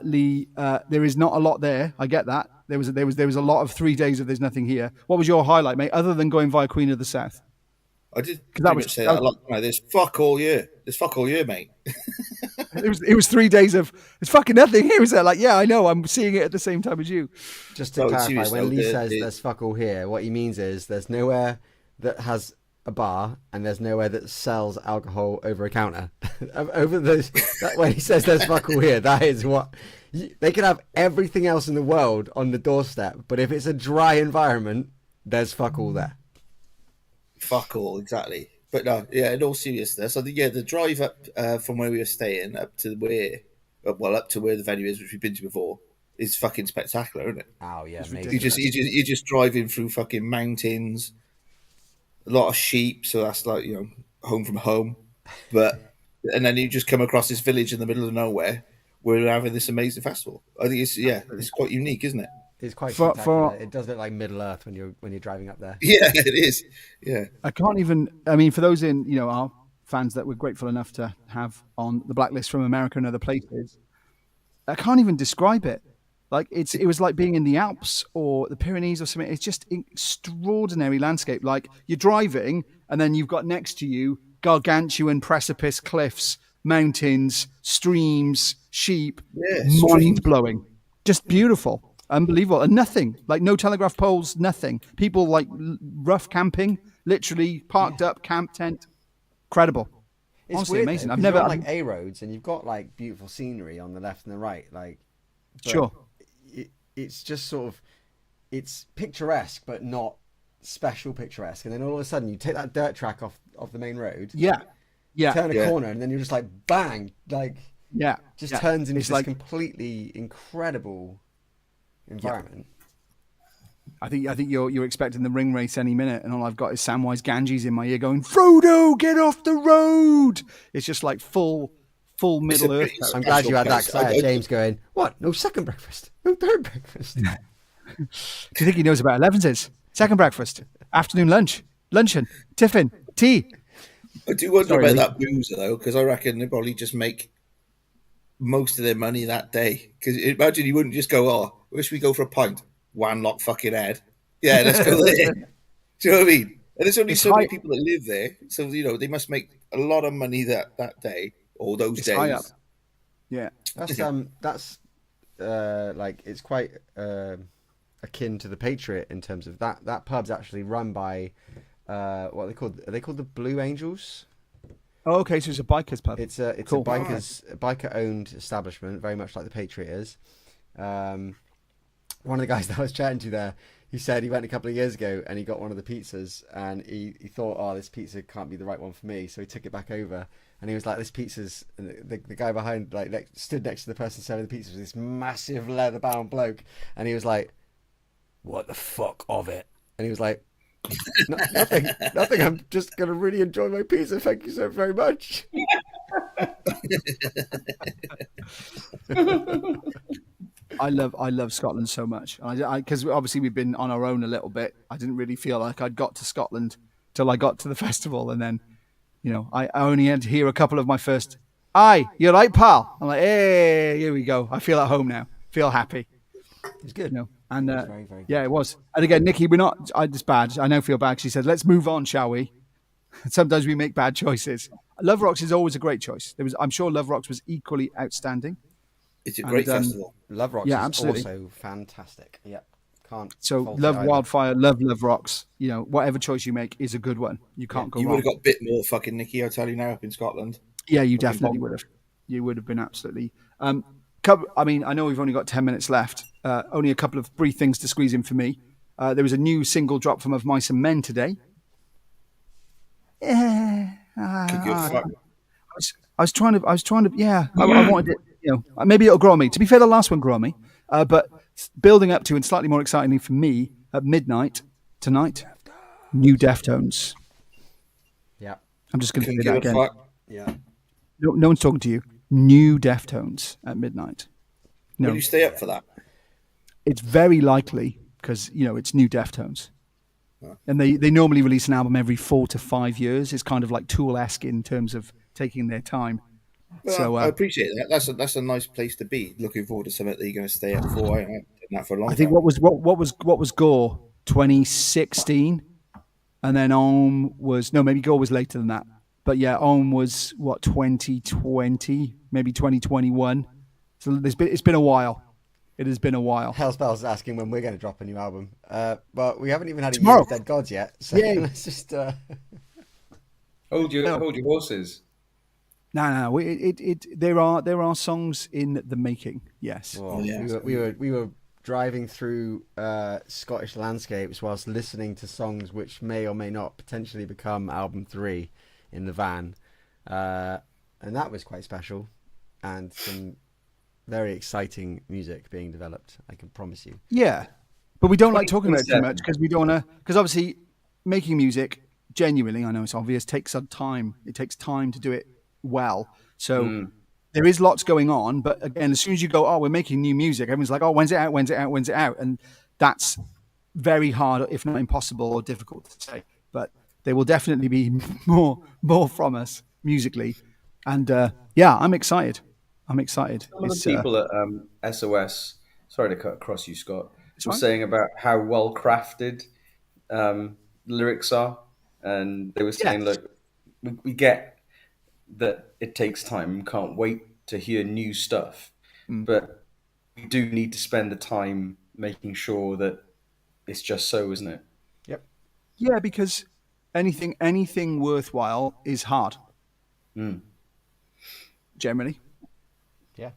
Lee, there is not a lot there. I get that. There was a lot of 3 days of there's nothing here. What was your highlight, mate? Other than going via Queen of the South? I did say that a lot. No, there's fuck all year. There's fuck all year, mate. It was 3 days of it's fucking nothing here. Was that like I know I'm seeing it at the same time as you. Just to clarify, when Lee says there's fuck all here, what he means is there's nowhere that has a bar and there's nowhere that sells alcohol over a counter. When he says there's fuck all here, that is what they can have everything else in the world on the doorstep, but if it's a dry environment, there's fuck all there. Fuck all, exactly. But no, yeah, in all seriousness, the drive up from where we were staying up to where the venue is, which we've been to before, is fucking spectacular, isn't it? Oh yeah, amazing. You're just driving through fucking mountains, a lot of sheep, so that's like, you know, home from home. But and then you just come across this village in the middle of nowhere where they're having this amazing festival. I think it's quite unique, isn't it? It's quite For- spectacular. It does look like Middle Earth when you're driving up there. Yeah, it is. Yeah. I can't even. I mean, for those in our fans that we're grateful enough to have on the Blacklist from America and other places, I can't even describe it. Like it was like being in the Alps or the Pyrenees or something. It's just extraordinary landscape. Like you're driving, and then you've got next to you gargantuan precipice cliffs, mountains, streams, sheep. Yeah, mind blowing, just beautiful. Unbelievable. And nothing, like no telegraph poles, nothing. People like rough camping, literally parked up, camp tent. Incredible. It's Honestly, weird, amazing. though, I've 'cause never you're on, like A roads, and you've got like beautiful scenery on the left and the right. Like, but Sure. it's just sort of, it's picturesque, but not special picturesque. And then all of a sudden, you take that dirt track off the main road, Yeah. turn a corner, and then you're just like bang, like Yeah. just Yeah. turns into It's this like, completely incredible environment. I think you're expecting the ring race any minute, and all I've got is Samwise Ganges in my ear going, "Frodo, get off the road!" It's just like full Middle Earth. I'm glad you had that, because I had I- James going, "What? No second breakfast? No third breakfast?" Do you think he knows about 11s? Second breakfast, afternoon lunch, luncheon, tiffin, tea. I do wonder Sorry, about Lee. that boozer though, because I reckon they probably just make most of their money that day. Because imagine you wouldn't just go, "Oh, wish we go for a pint." One lock fucking head. Yeah, let's go there. Do you know what I mean? And there's only It's so many high- people that live there, so you know they must make a lot of money that day or those It's high up. days. Yeah. That's like it's quite akin to the Patriot in terms of that pub's actually run by what are they called the Blue Angels. Oh, okay, so it's a bikers pub. It's a Cool. biker owned establishment, very much like the Patriot is. One of the guys that I was chatting to there, he said he went a couple of years ago and he got one of the pizzas, and he thought, "Oh, this pizza can't be the right one for me," so he took it back over, and he was like, "This pizza's," and the guy behind stood next to the person serving the pizza was this massive leather bound bloke, and he was like, "What the fuck of it?" And he was like, nothing. I'm just gonna really enjoy my pizza. Thank you so very much." I love Scotland so much. Because obviously we've been on our own a little bit. I didn't really feel like I'd got to Scotland till I got to the festival, and then, I only had to hear a couple of my first. "Aye, you're right, pal." I'm like, "Hey, here we go. I feel at home now. Feel happy." It's good. And It was very, very good. yeah, it was. And again, Nikki, we're not. It's bad. I know, feel bad. She said, "Let's move on, shall we?" Sometimes we make bad choices. Love Rocks is always a great choice. I'm sure Love Rocks was equally outstanding. It's a great festival. Love Rocks Yeah, is absolutely. also fantastic. Yep. Can't So fault it love either. Wildfire, love Rocks. Whatever choice you make is a good one. You can't go You wrong. would have got a bit more fucking Nicky, I tell you now, up in Scotland. Yeah, you definitely would have. You would have been absolutely. I mean, I know we've only got 10 minutes left. Only a couple of brief things to squeeze in for me. There was a new single drop from Of Mice and Men today. Yeah. Could give a fuck. I was trying to. Yeah, I wanted it. Maybe it'll grow on me. To be fair, the last one grew on me. But building up to, and slightly more excitingly for me, at midnight tonight, new Deftones. Yeah. I'm just going to Couldn't say that give a again. fuck. Yeah. No one's talking to you. New Deftones at midnight. No, Will you stay up for that? it's very likely because it's new Deftones, and they normally release an album every 4 to 5 years. It's kind of like Tool-esque in terms of taking their time. Well, So I appreciate that. That's a nice place to be. Looking forward to something that you're going to stay up for. I haven't done that for a long I think time. what was Gore 2016, and then Ohm was maybe Gore was later than that, but yeah, Ohm was 2020, maybe 2021. So it's been a while. It has been a while. Hellspell's is asking when we're going to drop a new album. But we haven't even had a year Tomorrow. of Dead Gods yet. So Yay. let's just. Hold your horses. No. There are songs in the making. Yes. Well, yeah. we were driving through Scottish landscapes whilst listening to songs which may or may not potentially become album 3 in the van, and that was quite special, and some very exciting music being developed. I can promise you. Yeah, but we don't like talking about it too 2027. much because we don't want to. Because obviously, making music genuinely, I know it's obvious, takes some time. It takes time to do it well. So there is lots going on. But again, as soon as you go, oh, we're making new music, everyone's like, oh, when's it out? When's it out? When's it out? And that's very hard, if not impossible or difficult to say. But there will definitely be more from us musically, and yeah, I'm excited. I'm excited. Some of the people at SOS, sorry to cut across you, Scott, were fine. saying about how well crafted lyrics are, and they were saying, Yes. look, we get that it takes time. We can't wait to hear new stuff, but we do need to spend the time making sure that it's just so, isn't it? Yep. Yeah, because anything worthwhile is hard. Generally. Yeah.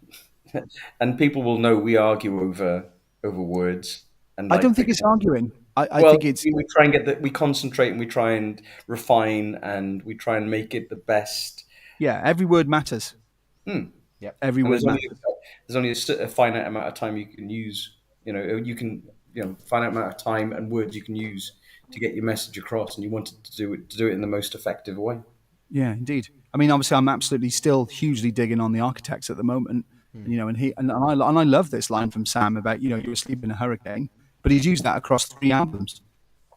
And people will know we argue over words. And I like don't think things. it's arguing. I Well, think it's we try and we concentrate and we try and refine and we try and make it the best. yeah. Every word matters. Yep. Every And word there's matters. only a finite amount of time you can use. Finite amount of time and words you can use to get your message across, and you wanted to do it in the most effective way. Yeah, indeed. I mean, obviously, I'm absolutely still hugely digging on the Architects at the moment. You know, and I love this line from Sam about you're asleep in a hurricane, but he's used that across 3 albums,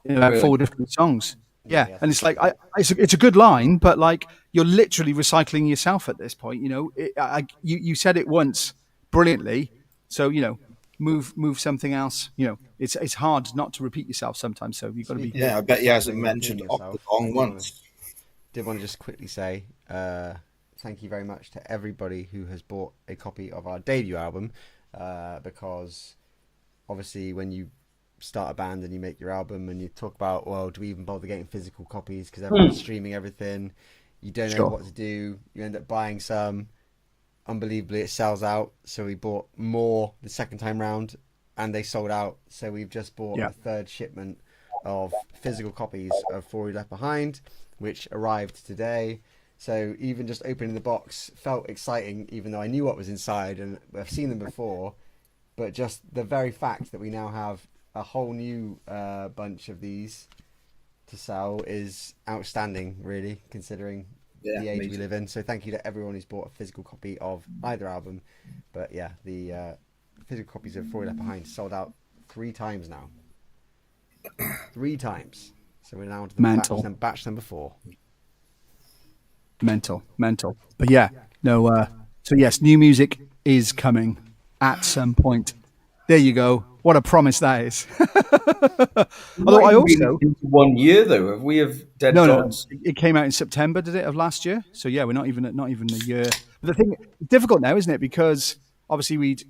about Really? 4 different songs. Yeah, Yeah. and it's like it's a good line, but like you're literally recycling yourself at this point. You said it once brilliantly, so move something else. It's hard not to repeat yourself sometimes. So you've got to be. Yeah, I bet he hasn't Recycling or mentioned repeating yourself. Octagon once. Did want to just quickly say thank you very much to everybody who has bought a copy of our debut album, because obviously when you start a band and you make your album and you talk about, well, do we even bother getting physical copies because everyone's streaming everything, you don't know Sure. what to do, you end up buying some, unbelievably it sells out, so we bought more the second time round and they sold out, so we've just bought Yeah. a third shipment of physical copies of For We Left Behind, which arrived today. So even just opening the box felt exciting, even though I knew what was inside and I've seen them before. But just the very fact that we now have a whole new bunch of these to sell is outstanding, really, considering the age we live in. So thank you to everyone who's bought a physical copy of either album. But yeah, the physical copies of For We Left Behind sold out 3 times now. 3 times. So we're now on to the batch number 4. Mental. But yeah, no. So yes, new music is coming at some point. There you go. What a promise that is. Although I also into 1 year though, have we have Dead no. Gods? It came out in September, did it, of last year? So yeah, we're not even a year. But the thing, it's difficult now, isn't it? Because obviously we'd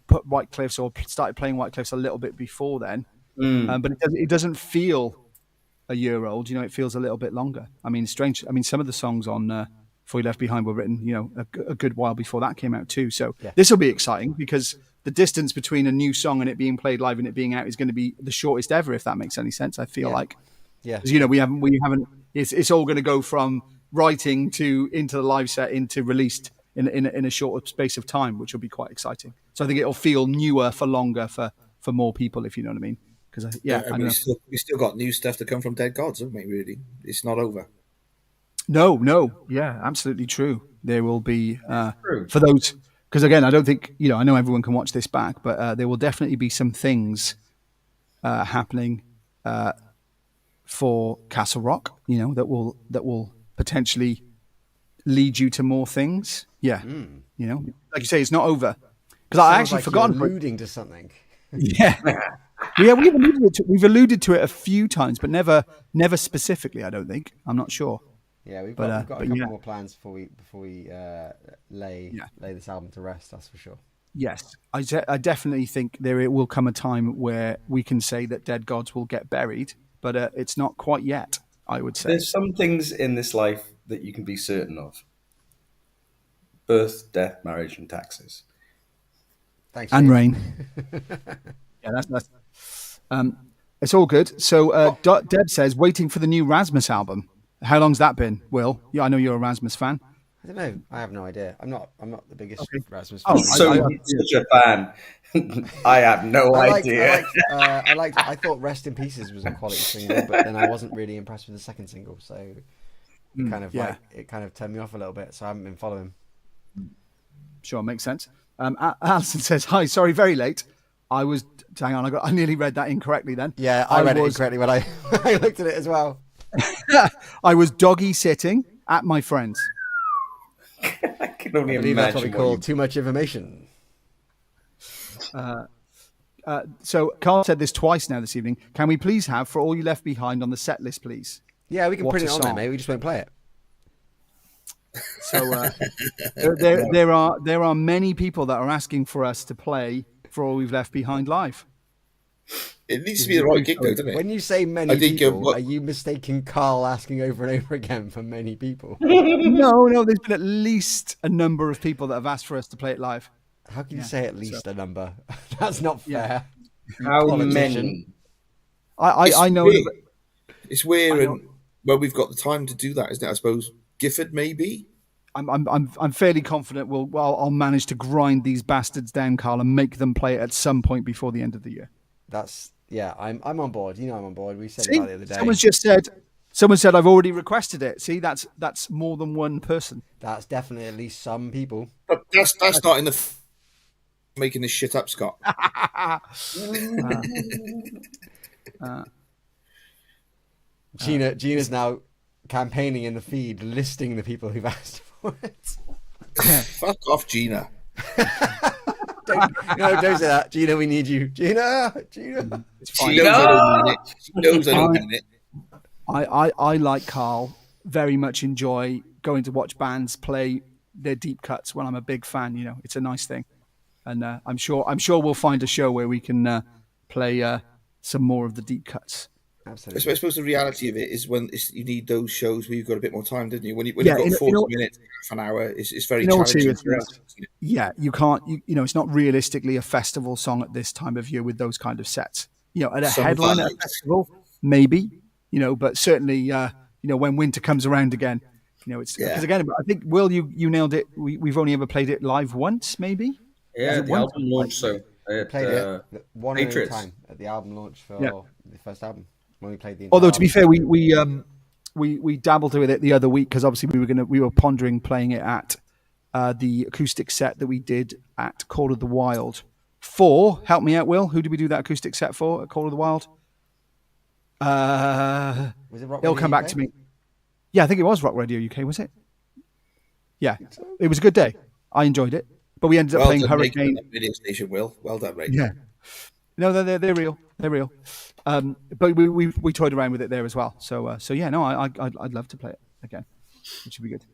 put White Cliffs or started playing White Cliffs a little bit before then, but it doesn't feel a year old. It feels a little bit longer. I mean, strange. I mean, some of the songs on Before You Left Behind were written, a good while before that came out too. So this will be exciting because the distance between a new song and it being played live and it being out is going to be the shortest ever, if that makes any sense. I feel like, Yeah. because we haven't. It's all going to go from writing into the live set into released in a short space of time, which will be quite exciting. So I think it'll feel newer for longer for more people, if you know what I mean. Because we still got new stuff to come from Dead Gods, haven't we? Really, it's not over. No, yeah, absolutely true. There will be True. for those, because again, I don't think I know everyone can watch this back, but there will definitely be some things happening for Castle Rock, that will potentially lead you to more things. Yeah, like you say, it's not over. Because I actually forgotten. Alluding to something. Yeah. Yeah, we've alluded to it a few times, but never specifically. I don't think. I'm not sure. Yeah, we've got a couple yeah. more plans before we lay this album to rest. That's for sure. Yes, I definitely think there will come a time where we can say that Dead Gods will get buried, but it's not quite yet. I would say There's some things in this life that you can be certain of: birth, death, marriage, and taxes. Thanks. And Dave. rain. Yeah, that's. It's all good. So Deb says, waiting for the new Rasmus album. How long's that been, Will? Yeah, I know you're a Rasmus fan. I don't know. I have no idea. I'm not the biggest Rasmus Oh, fan. So such a fan. I have no idea. I thought "Rest in Pieces" was a quality single, but then I wasn't really impressed with the second single, so it kind of turned me off a little bit. So I haven't been following. Sure, makes sense. Alison says, "Hi, sorry, very late. I was. Hang on, I nearly read that incorrectly. Then, Yeah, I read it incorrectly when I I looked at it as well. I was doggy sitting at my friend's. I can only I believe that's what imagine we call too much information. So Carl said this twice now this evening. Can we please have For All You Left Behind on the set list, please? Yeah, we can What print a it on there, song. mate. We just won't play it. So there are many people that are asking for us to play For All We've Left Behind live. It needs to be the right gig, though, doesn't it? When you say many I think, people, what- are you mistaking Carl asking over and over again for many people? No, there's been at least a number of people that have asked for us to play it live. How can you say at least a number? That's not fair. how Politician. many. I know. where- It's where we've got the time to do that, isn't it? I suppose Gifford, maybe. I'm fairly confident I'll manage to grind these bastards down, Carl, and make them play it at some point before the end of the year. I'm on board. You know I'm on board. We said See, about it the other day. Someone said I've already requested it. See, that's more than one person. That's definitely at least some people. But that's not in the making this shit up, Scott. Gina's now campaigning in the feed, listing the people who've asked for it. Fuck off, Gina. Don't say that. Gina, we need you. Gina. She knows I don't mean it. She knows I don't mean it. I like Carl, very much enjoy going to watch bands play their deep cuts when I'm a big fan. It's a nice thing. And I'm sure we'll find a show where we can play some more of the deep cuts. Absolutely. I suppose the reality of it is you need those shows where you've got a bit more time, don't you? When you've got 40 minutes, half an hour, it's very challenging. Yeah, you can't. It's not realistically a festival song at this time of year with those kind of sets. At a headline at a festival, maybe. But certainly, when winter comes around again, it's because again. I think Will, you nailed it. We've only ever played it live once, maybe. Yeah, the album launch. So played it one at a time at the album launch for the first album when we played the. Although to be fair, we dabbled with it the other week because obviously we were pondering playing it at the acoustic set that we did at Call of the Wild. Help me out, Will. Who did we do that acoustic set for at Call of the Wild? Was it Rock It'll Radio come back UK? to me. Yeah, I think it was Rock Radio UK. Was it? Yeah, it was a good day. I enjoyed it, but we ended up playing Hurricane. Radio station, Will. Well done, mate. Yeah. No, they're real. They're real. But we toyed around with it there as well. So yeah, no, I'd love to play it again. It should be good.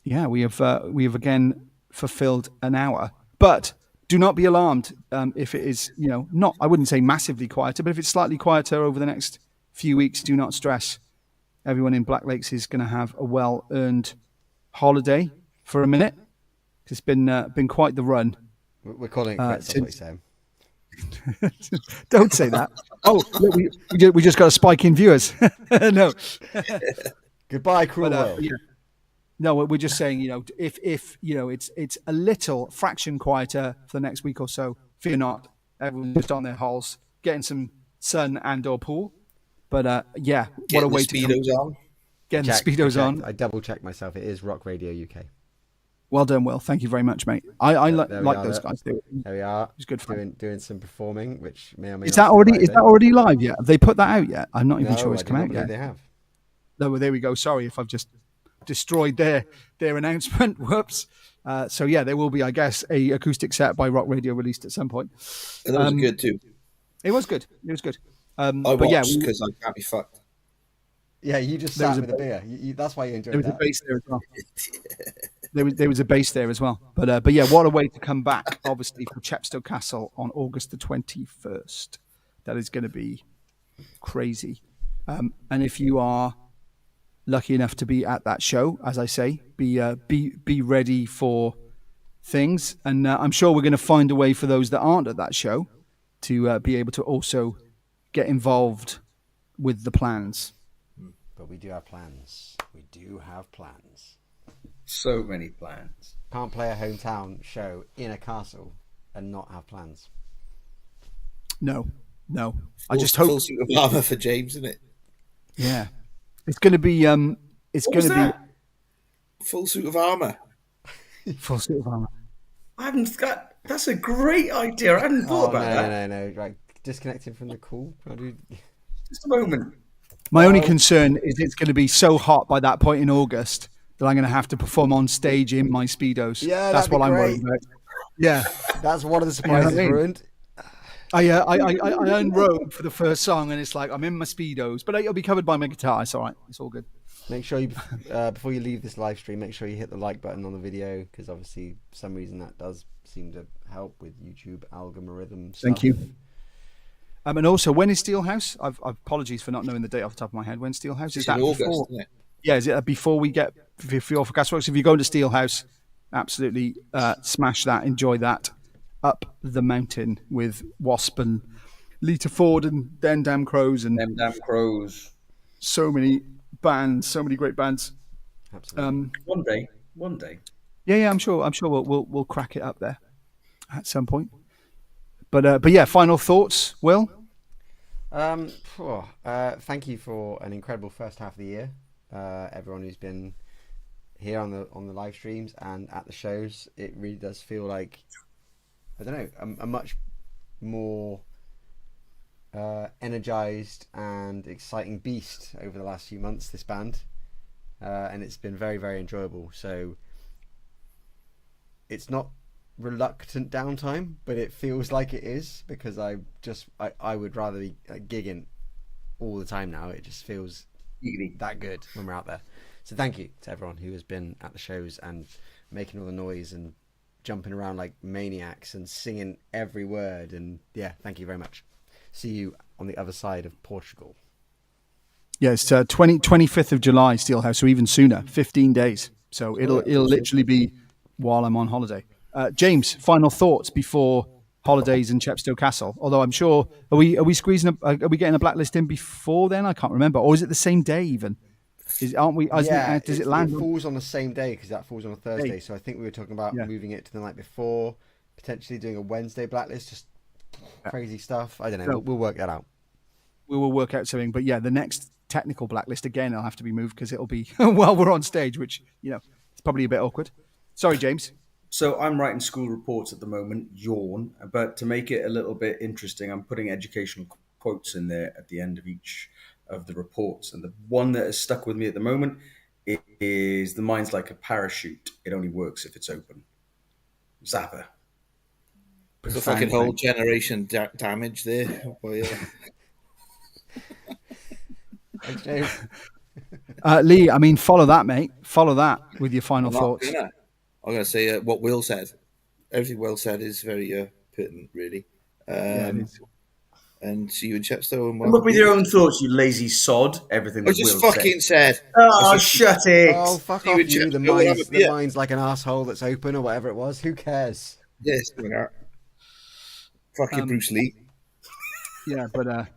Yeah, we have again fulfilled an hour, but do not be alarmed if it is not. I wouldn't say massively quieter, but if it's slightly quieter over the next few weeks, do not stress. Everyone in Black Lakes is going to have a well-earned holiday for a minute. It's been quite the run. We're calling it quits. That's what you're saying. Don't say that. Oh, look, we just got a spike in viewers. No. Goodbye, cruel world. Yeah. No, we're just saying, if it's a little fraction quieter for the next week or so, fear not. Everyone's just on their holes, getting some sun and/or pool. But yeah, what a way to Speedos on. Getting the Speedos on. I double checked myself. It is Rock Radio UK. Well done, Will. Thank you very much, mate. I like those guys. There we are. It's good fun. Doing some performing, which may or may Is not that already live yet? Have they put that out yet? I'm not even sure it's come out yet. They have. No, well, there we go. Sorry if I've just destroyed their announcement. Whoops. So yeah, there will be, I guess, a acoustic set by Rock Radio released at some point. And that was good too. It was good. It was good. I watched because I can't be fucked. Yeah, you just sat with a beer. That's why you enjoyed there was that. a bass there as well. There was a bass there as well. But yeah, what a way to come back, obviously, for Chepstow Castle on August the 21st. That is going to be crazy. And if you are lucky enough to be at that show, as I say, be ready for things. And I'm sure we're going to find a way for those that aren't at that show to be able to also get involved with the plans. But we do have plans. We do have plans. So many plans. Can't play a hometown show in a castle and not have plans. No. I just hope. Full suit of armor for James, isn't it? Yeah, it's going to be. It's What going was to that? Full suit of armor. be full suit of armor. I haven't got. That's a great idea. I hadn't thought about that. No. Like disconnecting from the call. Just a moment. My only concern is it's going to be so hot by that point in August that I'm going to have to perform on stage in my speedos. Yeah, that's that'd be what I'm great. worried about. Yeah, That's one of the surprises I mean? ruined. I unrobe for the first song, and it's like I'm in my speedos, but it'll be covered by my guitar. It's all right. It's all good. Make sure you, before you leave this live stream, make sure you hit the like button on the video, because obviously, for some reason, that does seem to help with YouTube algorithm stuff. Thank you. And also, when is Steelhouse? I've apologies for not knowing the date off the top of my head. When Steelhouse is It's that in August, before? isn't it? Yeah, is it before we get for Castworks? If you go to Steelhouse, absolutely smash that, enjoy that. Up the mountain with Wasp and Lita Ford and Then Damn Crows and Them damn crows. so many bands, so many great bands. Absolutely. One day. Yeah, I'm sure we'll crack it up there at some point. But yeah, final thoughts, Will? Thank you for an incredible first half of the year. Everyone who's been here on the live streams and at the shows, it really does feel like, I don't know, a much more energized and exciting beast over the last few months, this band, and it's been very, very enjoyable. So it's not reluctant downtime, but it feels like it is, because I would rather be gigging all the time now. It just feels that good when we're out there. So thank you to everyone who has been at the shows and making all the noise and jumping around like maniacs and singing every word. And yeah, thank you very much. See you on the other side of Portugal. Yeah, it's 25th of July, Steelhouse, so even sooner, 15 days. So it'll literally be while I'm on holiday. James, final thoughts before holidays in Chepstow Castle? Although I'm sure, are we getting a Blacklist in before then? I can't remember. Or is it the same day even? Aren't we? Does it land? It falls on the same day, because that falls on a Thursday. So I think we were talking about moving it to the night before, potentially doing a Wednesday Blacklist, just crazy stuff. I don't know. So, we'll work that out. We will work out something. But yeah, the next technical Blacklist, again, it'll have to be moved because it'll be while we're on stage, which, it's probably a bit awkward. Sorry, James. So I'm writing school reports at the moment, yawn, but to make it a little bit interesting, I'm putting educational quotes in there at the end of each of the reports. And the one that has stuck with me at the moment is "The mind's like a parachute. It only works if it's open." Zapper. There's a fucking whole generation damage there. Well, yeah. Thanks, James. Lee, I mean, follow that, mate. Follow that with your final thoughts. I'm going to say what Will said. Everything Will said is very pertinent, really. And see you in Chepstow. And Come up with your own thoughts, you lazy sod. Everything that I just Will fucking said. Oh, shut it. Oh, fuck See you off in you. Chepstow, The mind's like an asshole that's open, or whatever it was. Who cares? Yes, fucking Bruce Lee. Yeah, but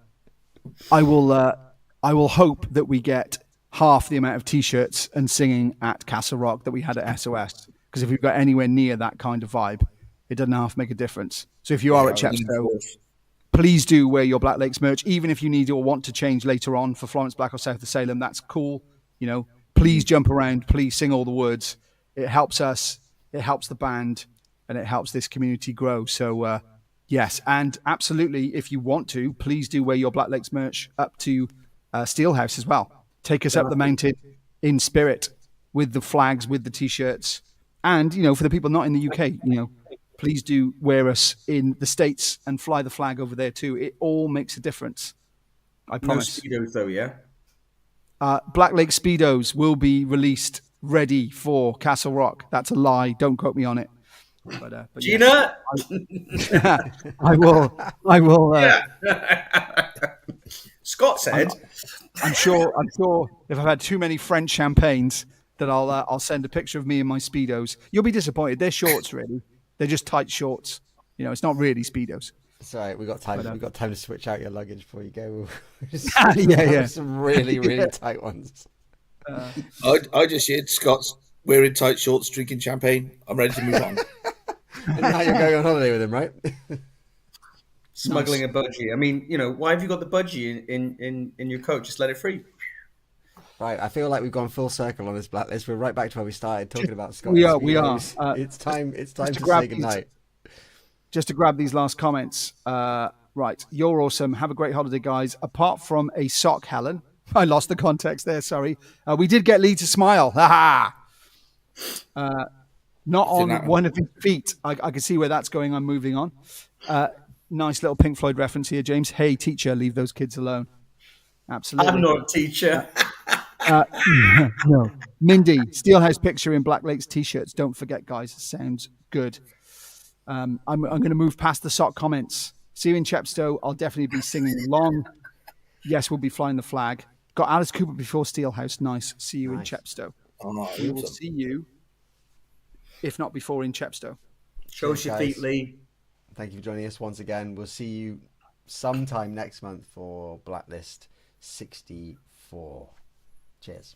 I will hope that we get half the amount of T-shirts and singing at Castle Rock that we had at SOS. Because if we've got anywhere near that kind of vibe, it doesn't half make a difference. So if you are at Chepstow, please do wear your Black Lakes merch, even if you need or want to change later on for Florence Black or South of Salem. That's cool. Please jump around. Please sing all the words. It helps us. It helps the band, and it helps this community grow. So yes, and absolutely, if you want to, please do wear your Black Lakes merch up to Steelhouse as well. Take us up the mountain in spirit with the flags, with the T-shirts. And, for the people not in the UK, please do wear us in the States and fly the flag over there too. It all makes a difference. I promise. No Speedos though, yeah? Black Lake Speedos will be released ready for Castle Rock. That's a lie. Don't quote me on it. But Gina? Yes, I will. Scott said. I'm sure if I've had too many French champagnes that I'll send a picture of me in my Speedos. You'll be disappointed. They're shorts, really. They're just tight shorts. It's not really Speedos. It's all right. We've got time. We've got time to switch out your luggage before you go. Yeah. Some really, really tight ones. I just shared Scott's wearing tight shorts, drinking champagne. I'm ready to move on. And now you're going on holiday with him, right? Smuggling a budgie. I mean, why have you got the budgie in your coat? Just let it free. Right, I feel like we've gone full circle on this Blacklist. We're right back to where we started talking about Scott. We are. It's time to grab say goodnight. Just to grab these last comments. Right, you're awesome. Have a great holiday, guys. Apart from a sock, Helen. I lost the context there, sorry. We did get Lee to smile. Ha ha! Not on one of his feet. I can see where that's going. I'm moving on. Nice little Pink Floyd reference here, James. Hey, teacher, leave those kids alone. Absolutely. I'm not a teacher. No. Mindy, Steelhouse picture in Black Lake's t-shirts. Don't forget, guys. Sounds good. I'm going to move past the sock comments. See you in Chepstow. I'll definitely be singing along. Yes, we'll be flying the flag. Got Alice Cooper before Steelhouse. Nice. See you in Chepstow. We will see you, if not before, in Chepstow. Show us your feet, Lee. Thank you for joining us once again. We'll see you sometime next month for Blacklist 64. Cheers.